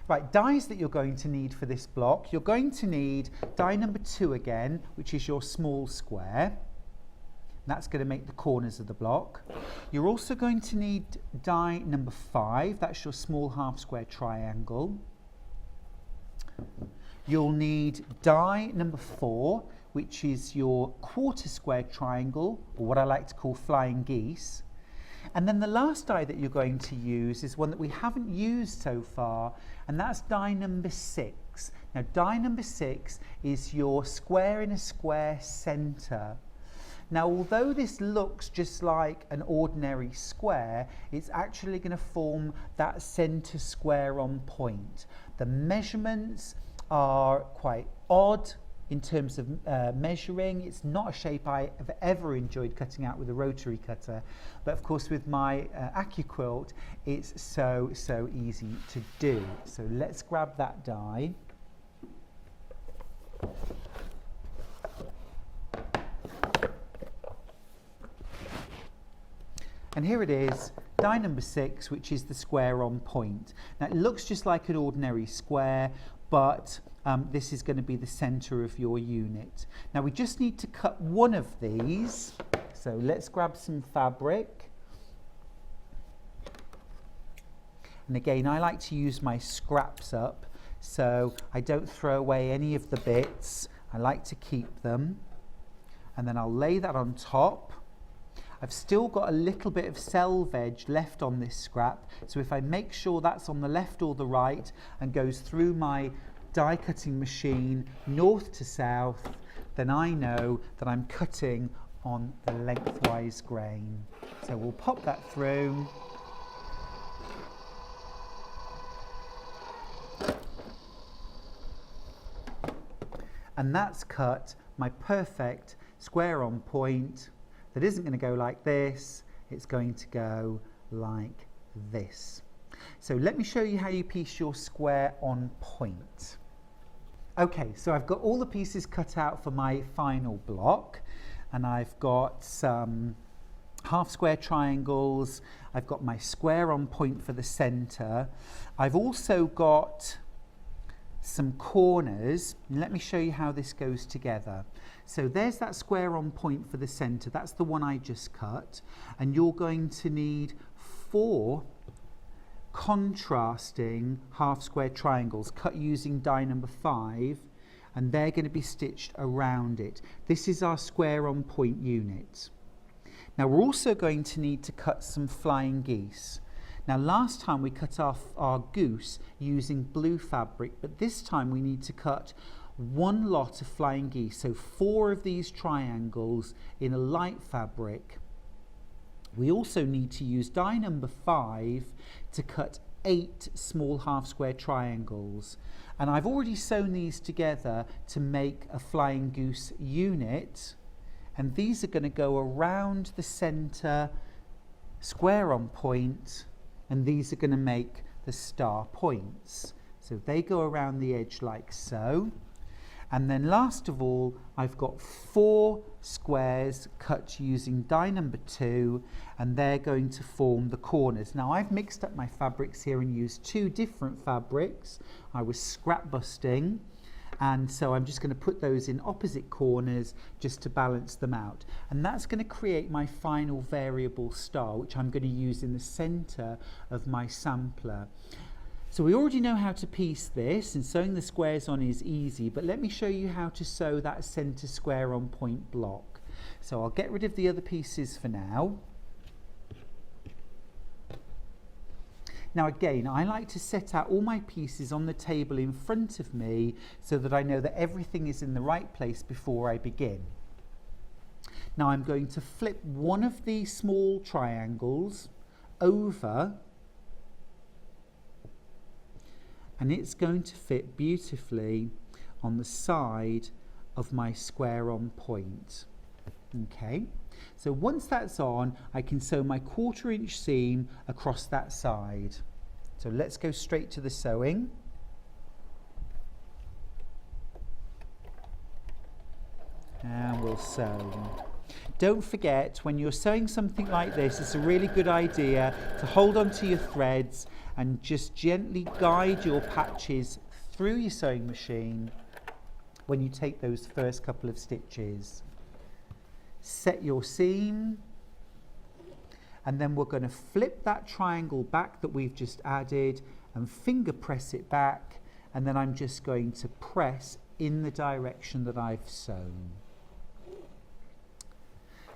Right, dies that you're going to need for this block. You're going to need die number 2 again, which is your small square. That's going to make the corners of the block. You're also going to need die number 5. That's your small half square triangle. You'll need die number 4, which is your quarter square triangle, or what I like to call flying geese. And then the last die that you're going to use is one that we haven't used so far, and that's die number 6. Now, die number 6 is your square in a square centre. Now, although this looks just like an ordinary square, it's actually going to form that centre square on point. The measurements are quite odd in terms of measuring. It's not a shape I have ever enjoyed cutting out with a rotary cutter, but of course with my Accuquilt it's so easy to do. So let's grab that die. And here it is, die number 6, which is the square on point. Now it looks just like an ordinary square, but this is going to be the centre of your unit. Now we just need to cut one of these, so let's grab some fabric. And again, I like to use my scraps up, so I don't throw away any of the bits. I like to keep them. And then I'll lay that on top. I've still got a little bit of selvage left on this scrap, so if I make sure that's on the left or the right and goes through my die cutting machine north to south, then I know that I'm cutting on the lengthwise grain. So we'll pop that through. and that's cut my perfect square on point that isn't going to go like this, it's going to go like this. So let me show you how you piece your square on point. Okay, so I've got all the pieces cut out for my final block, and I've got some half square triangles, I've got my square on point for the center, I've also got some corners. Let me show you how this goes together. So there's that square on point for the center, that's the one I just cut, and you're going to need 4 contrasting half square triangles cut using die number 5, and they're going to be stitched around it. This is our square on point unit. Now we're also going to need to cut some flying geese. Now last time we cut off our goose using blue fabric, but this time we need to cut one lot of flying geese, so 4 of these triangles in a light fabric. We also need to use die number 5 to cut 8 small half square triangles, and I've already sewn these together to make a flying goose unit, and these are going to go around the center square on point, and these are going to make the star points. So they go around the edge like so. And then last of all, I've got 4 squares cut using die number 2, and they're going to form the corners. Now I've mixed up my fabrics here and used 2 different fabrics. I was scrap busting, and so I'm just going to put those in opposite corners just to balance them out. And that's going to create my final variable star, which I'm going to use in the center of my sampler. So we already know how to piece this, and sewing the squares on is easy, but let me show you how to sew that center square on point block. So I'll get rid of the other pieces for now. Now again, I like to set out all my pieces on the table in front of me so that I know that everything is in the right place before I begin. Now I'm going to flip one of these small triangles over, and it's going to fit beautifully on the side of my square on point. Okay, so once that's on, I can sew my 1/4 inch seam across that side. So let's go straight to the sewing. And we'll sew. Don't forget, when you're sewing something like this, it's a really good idea to hold onto your threads and just gently guide your patches through your sewing machine when you take those first couple of stitches. Set your seam, and then we're going to flip that triangle back that we've just added and finger press it back, and then I'm just going to press in the direction that I've sewn.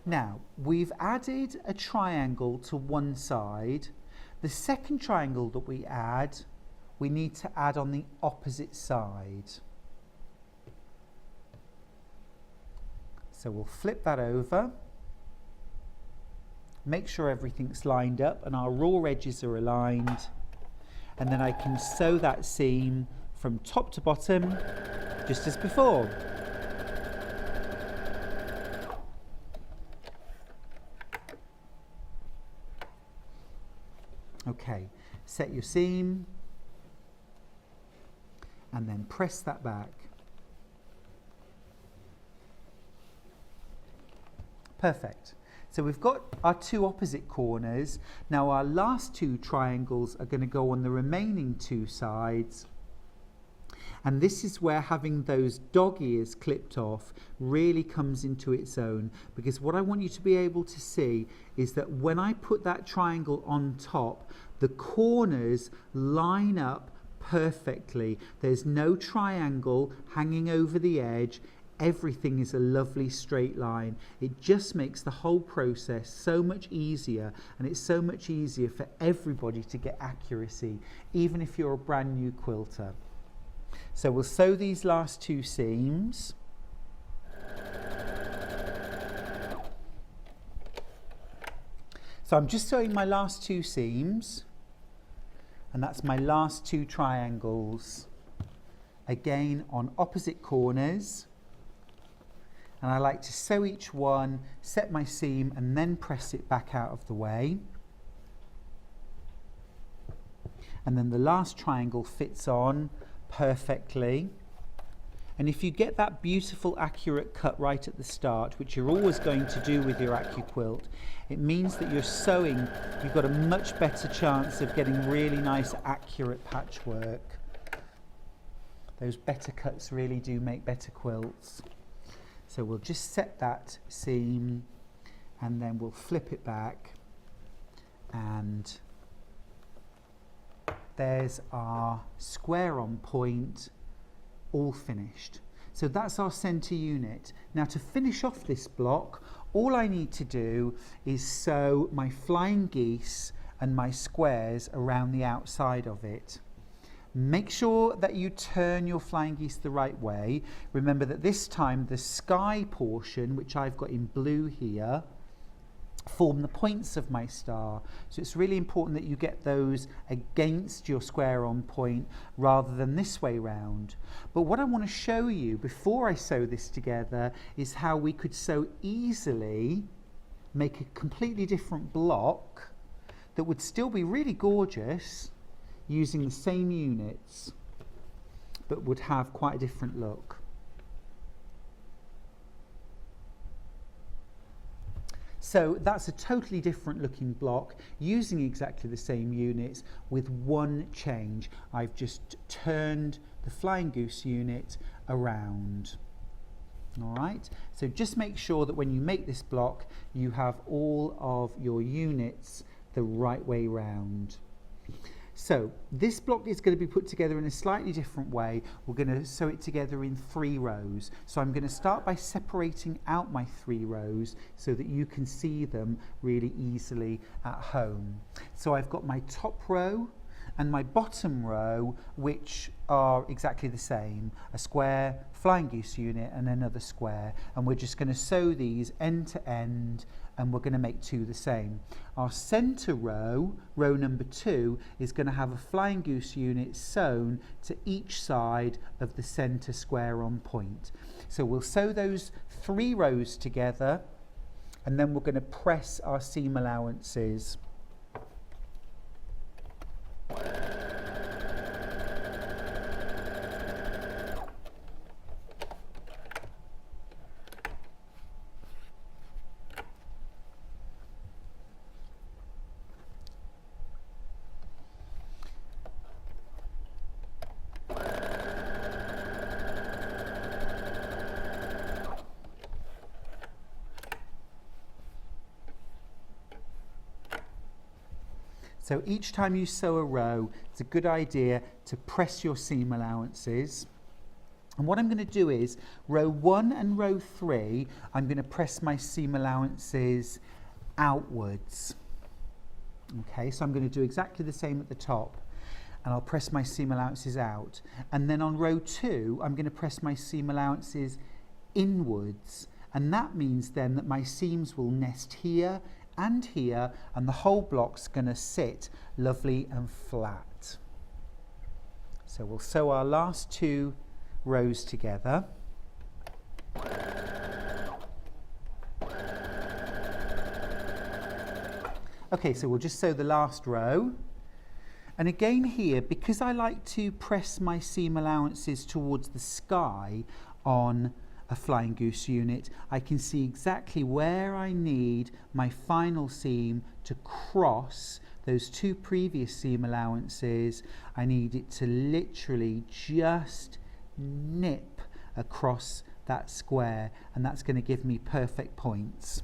Now we've added a triangle to one side. The second triangle that we add, we need to add on the opposite side. So we'll flip that over, make sure everything's lined up and our raw edges are aligned, and then I can sew that seam from top to bottom just as before. Okay, set your seam and then press that back. Perfect. So we've got our 2 opposite corners. Now our last 2 triangles are going to go on the remaining 2 sides. And this is where having those dog ears clipped off really comes into its own, because what I want you to be able to see is that when I put that triangle on top, the corners line up perfectly. There's no triangle hanging over the edge. Everything is a lovely straight line. It just makes the whole process so much easier, and it's so much easier for everybody to get accuracy, even if you're a brand new quilter. So we'll sew these last 2 seams. So I'm just sewing my last 2 seams, and that's my last 2 triangles. Again on opposite corners. and I like to sew each one, set my seam and then press it back out of the way. And then the last triangle fits on perfectly. And if you get that beautiful accurate cut right at the start, which you're always going to do with your Accuquilt, it means that you're sewing, you've got a much better chance of getting really nice accurate patchwork. Those better cuts really do make better quilts. So we'll just set that seam and then we'll flip it back, and there's our square on point, all finished. So that's our centre unit. Now to finish off this block, all I need to do is sew my flying geese and my squares around the outside of it. Make sure that you turn your flying geese the right way. Remember that this time the sky portion, which I've got in blue here, form the points of my star. So it's really important that you get those against your square on point rather than this way round. But what I want to show you before I sew this together is how we could so easily make a completely different block that would still be really gorgeous using the same units but would have quite a different look. So that's a totally different looking block using exactly the same units with one change. I've just turned the flying goose unit around. All right, so just make sure that when you make this block you have all of your units the right way round. So this block is going to be put together in a slightly different way. We're going to sew it together in 3 rows. So I'm going to start by separating out my 3 rows so that you can see them really easily at home. So I've got my top row and my bottom row, which are exactly the same, a square, flying goose unit and another square, and we're just going to sew these end to end and we're going to make 2 the same. Our centre row, row number 2, is going to have a flying goose unit sewn to each side of the centre square on point. So we'll sew those 3 rows together and then we're going to press our seam allowances. So each time you sew a row, it's a good idea to press your seam allowances. And what I'm going to do is, row 1 and row 3, I'm going to press my seam allowances outwards. Okay, so I'm going to do exactly the same at the top. And I'll press my seam allowances out. And then on row 2, I'm going to press my seam allowances inwards. And that means then that my seams will nest here and here, and the whole block's going to sit lovely and flat. So we'll sew our last 2 rows together. Okay, so we'll just sew the last row. And again here, because I like to press my seam allowances towards the sky on a flying goose unit, I can see exactly where I need my final seam to cross those 2 previous seam allowances. I need it to literally just nip across that square, and that's going to give me perfect points.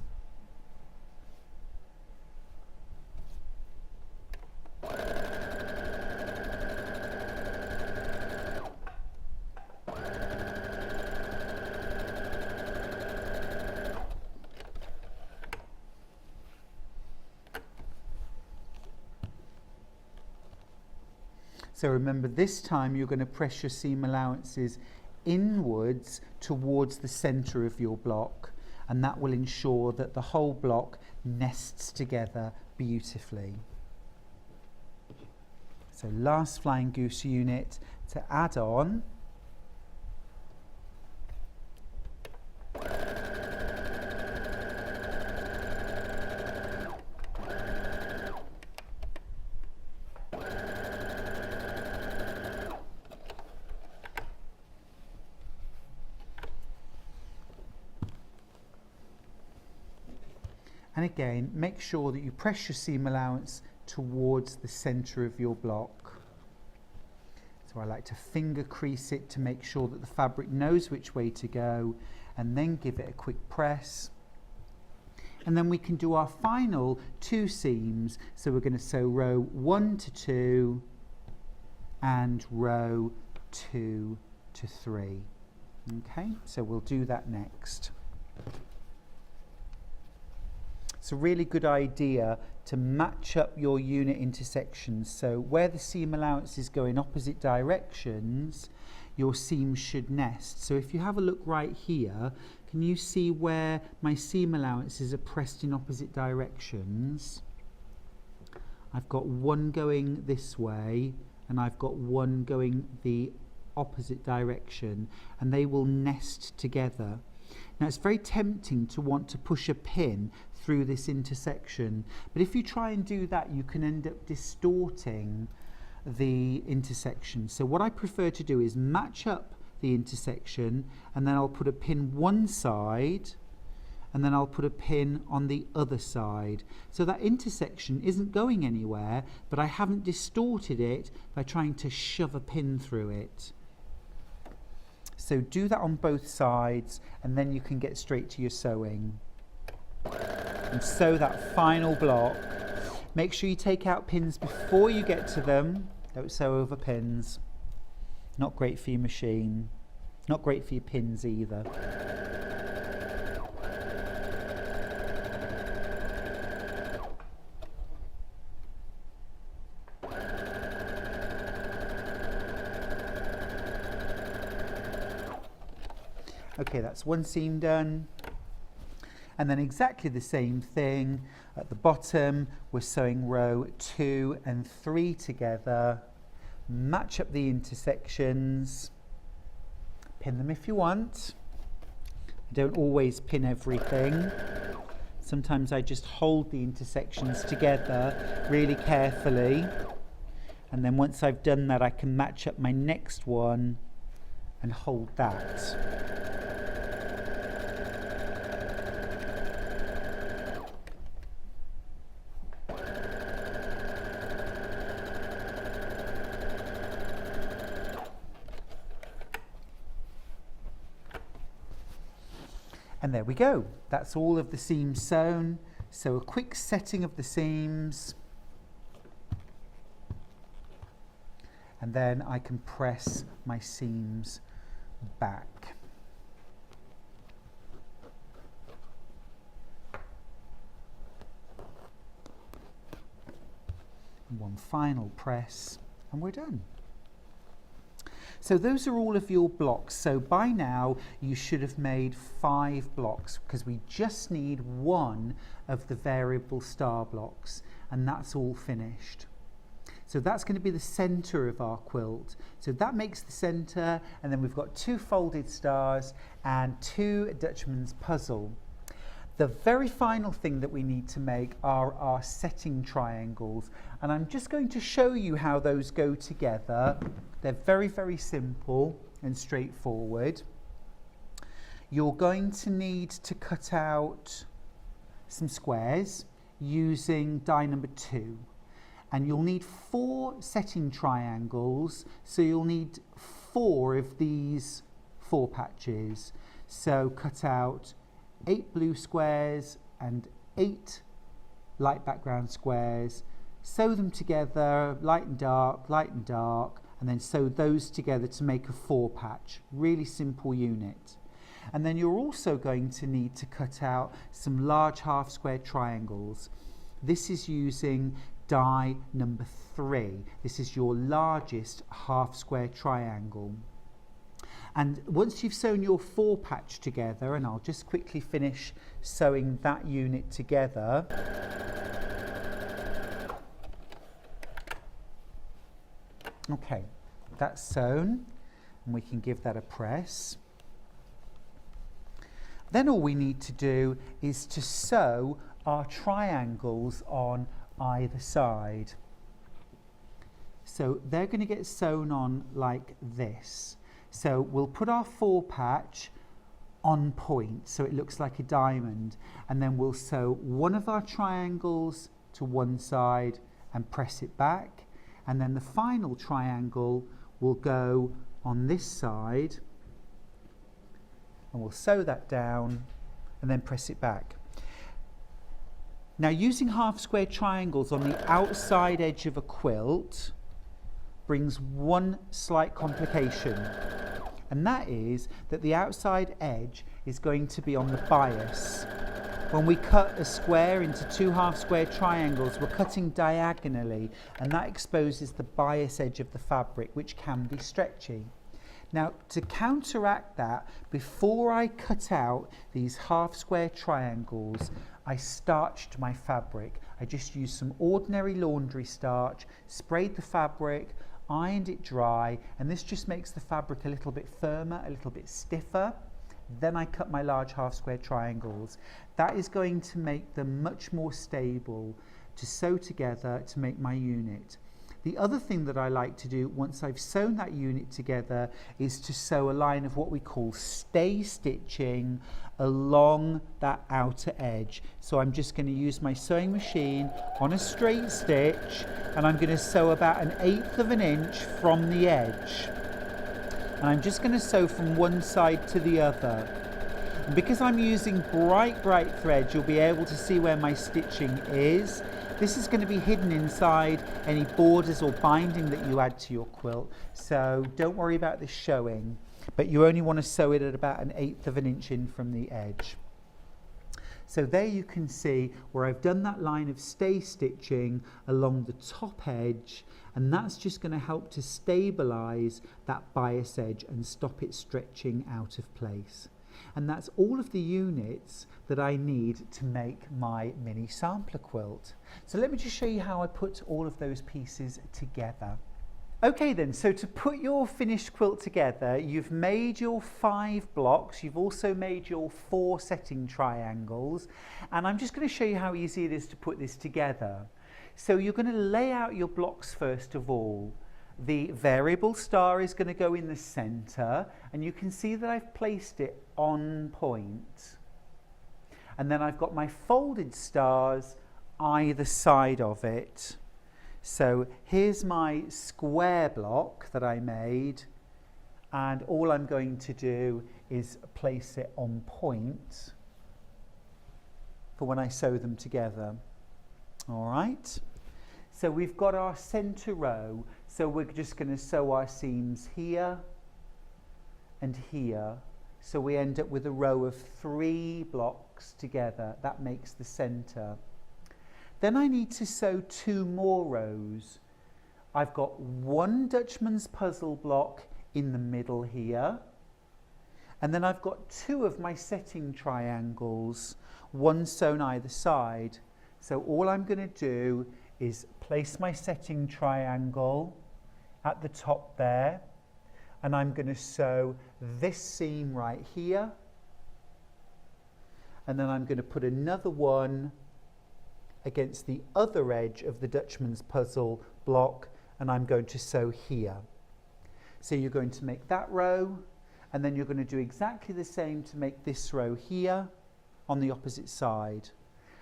So remember, this time you're going to press your seam allowances inwards towards the centre of your block, and that will ensure that the whole block nests together beautifully. So last flying goose unit to add on. And again, make sure that you press your seam allowance towards the centre of your block. So I like to finger crease it to make sure that the fabric knows which way to go, and then give it a quick press. And then we can do our final 2 seams. So we're going to sew row 1 to 2 and row 2 to 3. Okay, so we'll do that next. It's a really good idea to match up your unit intersections. So where the seam allowances go in opposite directions, your seams should nest. So if you have a look right here, can you see where my seam allowances are pressed in opposite directions? I've got one going this way and I've got one going the opposite direction, and they will nest together. Now it's very tempting to want to push a pin through this intersection, but if you try and do that, you can end up distorting the intersection. So what I prefer to do is match up the intersection, and then I'll put a pin one side and then I'll put a pin on the other side. So that intersection isn't going anywhere, but I haven't distorted it by trying to shove a pin through it. So do that on both sides, and then you can get straight to your sewing. And sew that final block. Make sure you take out pins before you get to them. Don't sew over pins. Not great for your machine. Not great for your pins either. Okay, that's one seam done. And then exactly the same thing at the bottom. We're sewing row 2 and 3 together. Match up the intersections. Pin them if you want. I don't always pin everything. Sometimes I just hold the intersections together really carefully. And then once I've done that, I can match up my next one and hold that. And there we go. That's all of the seams sewn. So a quick setting of the seams. And then I can press my seams back. And one final press, and we're done. So those are all of your blocks. So by now you should have made 5 blocks, because we just need one of the variable star blocks, and that's all finished. So that's going to be the center of our quilt. So that makes the center, and then we've got 2 folded stars and 2 Dutchman's puzzle. The very final thing that we need to make are our setting triangles, and I'm just going to show you how those go together. They're very, very simple and straightforward. You're going to need to cut out some squares using die number 2, and you'll need 4 setting triangles, so you'll need 4 of these 4 patches. So cut out 8 blue squares and 8 light background squares, sew them together, light and dark, and then sew those together to make a 4 patch. Really simple unit. And then you're also going to need to cut out some large half square triangles. This is using die number 3. This is your largest half square triangle. And once you've sewn your 4 patch together, and I'll just quickly finish sewing that unit together. Okay, that's sewn, and we can give that a press. Then all we need to do is to sew our triangles on either side. So they're going to get sewn on like this. So we'll put our 4 patch on point so it looks like a diamond, and then we'll sew one of our triangles to one side and press it back, and then the final triangle will go on this side and we'll sew that down and then press it back. Now, using half square triangles on the outside edge of a quilt brings one slight complication, and that is that the outside edge is going to be on the bias. When we cut a square into two half square triangles, we're cutting diagonally, and that exposes the bias edge of the fabric, which can be stretchy. Now, to counteract that, before I cut out these half square triangles, I starched my fabric. I just used some ordinary laundry starch, sprayed the fabric, ironed it dry, and this just makes the fabric a little bit firmer, a little bit stiffer. Then I cut my large half square triangles. That is going to make them much more stable to sew together to make my unit. The other thing that I like to do once I've sewn that unit together is to sew a line of what we call stay stitching along that outer edge. So I'm just going to use my sewing machine on a straight stitch, and I'm going to sew about 1/8 of an inch from the edge. And I'm just going to sew from one side to the other. And because I'm using bright thread, you'll be able to see where my stitching is. This is going to be hidden inside any borders or binding that you add to your quilt, so don't worry about this showing, but you only want to sew it at about 1/8 of an inch in from the edge. So there you can see where I've done that line of stay stitching along the top edge, and that's just going to help to stabilize that bias edge and stop it stretching out of place. And that's all of the units that I need to make my mini sampler quilt. So let me just show you how I put all of those pieces together. Okay then, so to put your finished quilt together, you've made your 5 blocks, you've also made your 4 setting triangles, and I'm just going to show you how easy it is to put this together. So you're going to lay out your blocks first of all. The variable star is going to go in the center, and you can see that I've placed it on point. And then I've got my folded stars either side of it. So here's my square block that I made, and all I'm going to do is place it on point for when I sew them together. All right, so we've got our center row, so we're just going to sew our seams here and here, so we end up with a row of 3 blocks together. That makes the center. Then I need to sew 2 more rows. I've got 1 Dutchman's puzzle block in the middle here, and then I've got 2 of my setting triangles, 1 sewn either side. So all I'm going to do is place my setting triangle at the top there, and I'm going to sew this seam right here, and then I'm going to put another one against the other edge of the Dutchman's puzzle block, and I'm going to sew here. So you're going to make that row, and then you're going to do exactly the same to make this row here on the opposite side.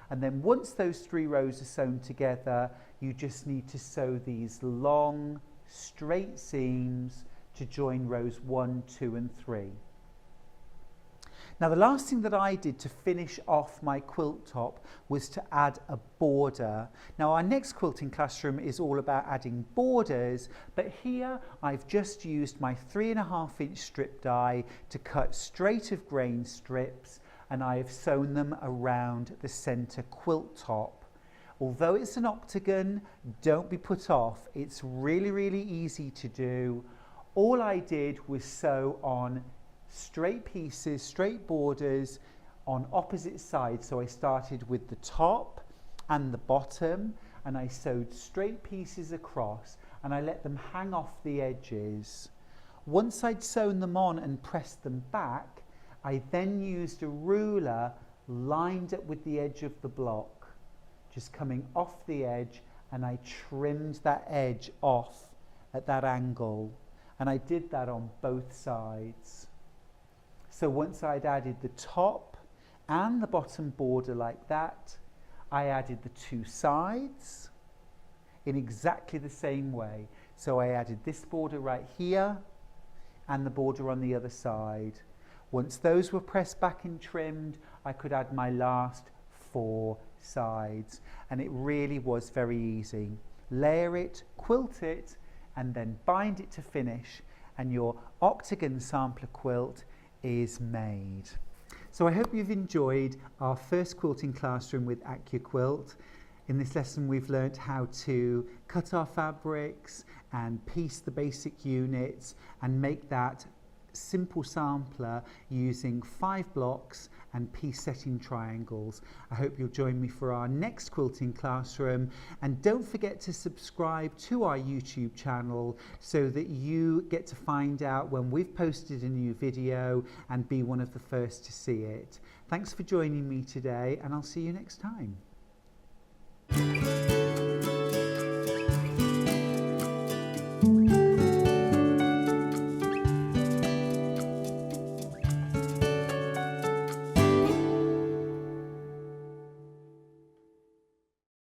And then once those 3 rows are sewn together, you just need to sew these long straight seams to join rows 1, 2 and 3. Now the last thing that I did to finish off my quilt top was to add a border. Now our next quilting classroom is all about adding borders, but here I've just used my 3.5 inch strip die to cut straight of grain strips, and I have sewn them around the center quilt top. Although it's an octagon, don't be put off. It's really easy to do. All I did was sew on straight pieces, straight borders on opposite sides. So I started with the top and the bottom, and I sewed straight pieces across, and I let them hang off the edges. Once I'd sewn them on and pressed them back, I then used a ruler lined up with the edge of the block, just coming off the edge, and I trimmed that edge off at that angle, and I did that on both sides. So once I'd added the top and the bottom border like that, I added the two sides in exactly the same way. So I added this border right here and the border on the other side. Once those were pressed back and trimmed, I could add my last 4 sides, and it really was very easy. Layer it, quilt it, and then bind it to finish, and your octagon sampler quilt is made. So I hope you've enjoyed our first quilting classroom with Accuquilt. In this lesson we've learnt how to cut our fabrics and piece the basic units and make that simple sampler using 5 blocks and piece setting triangles. I hope you'll join me for our next quilting classroom, and don't forget to subscribe to our YouTube channel so that you get to find out when we've posted a new video and be one of the first to see it. Thanks for joining me today, and I'll see you next time.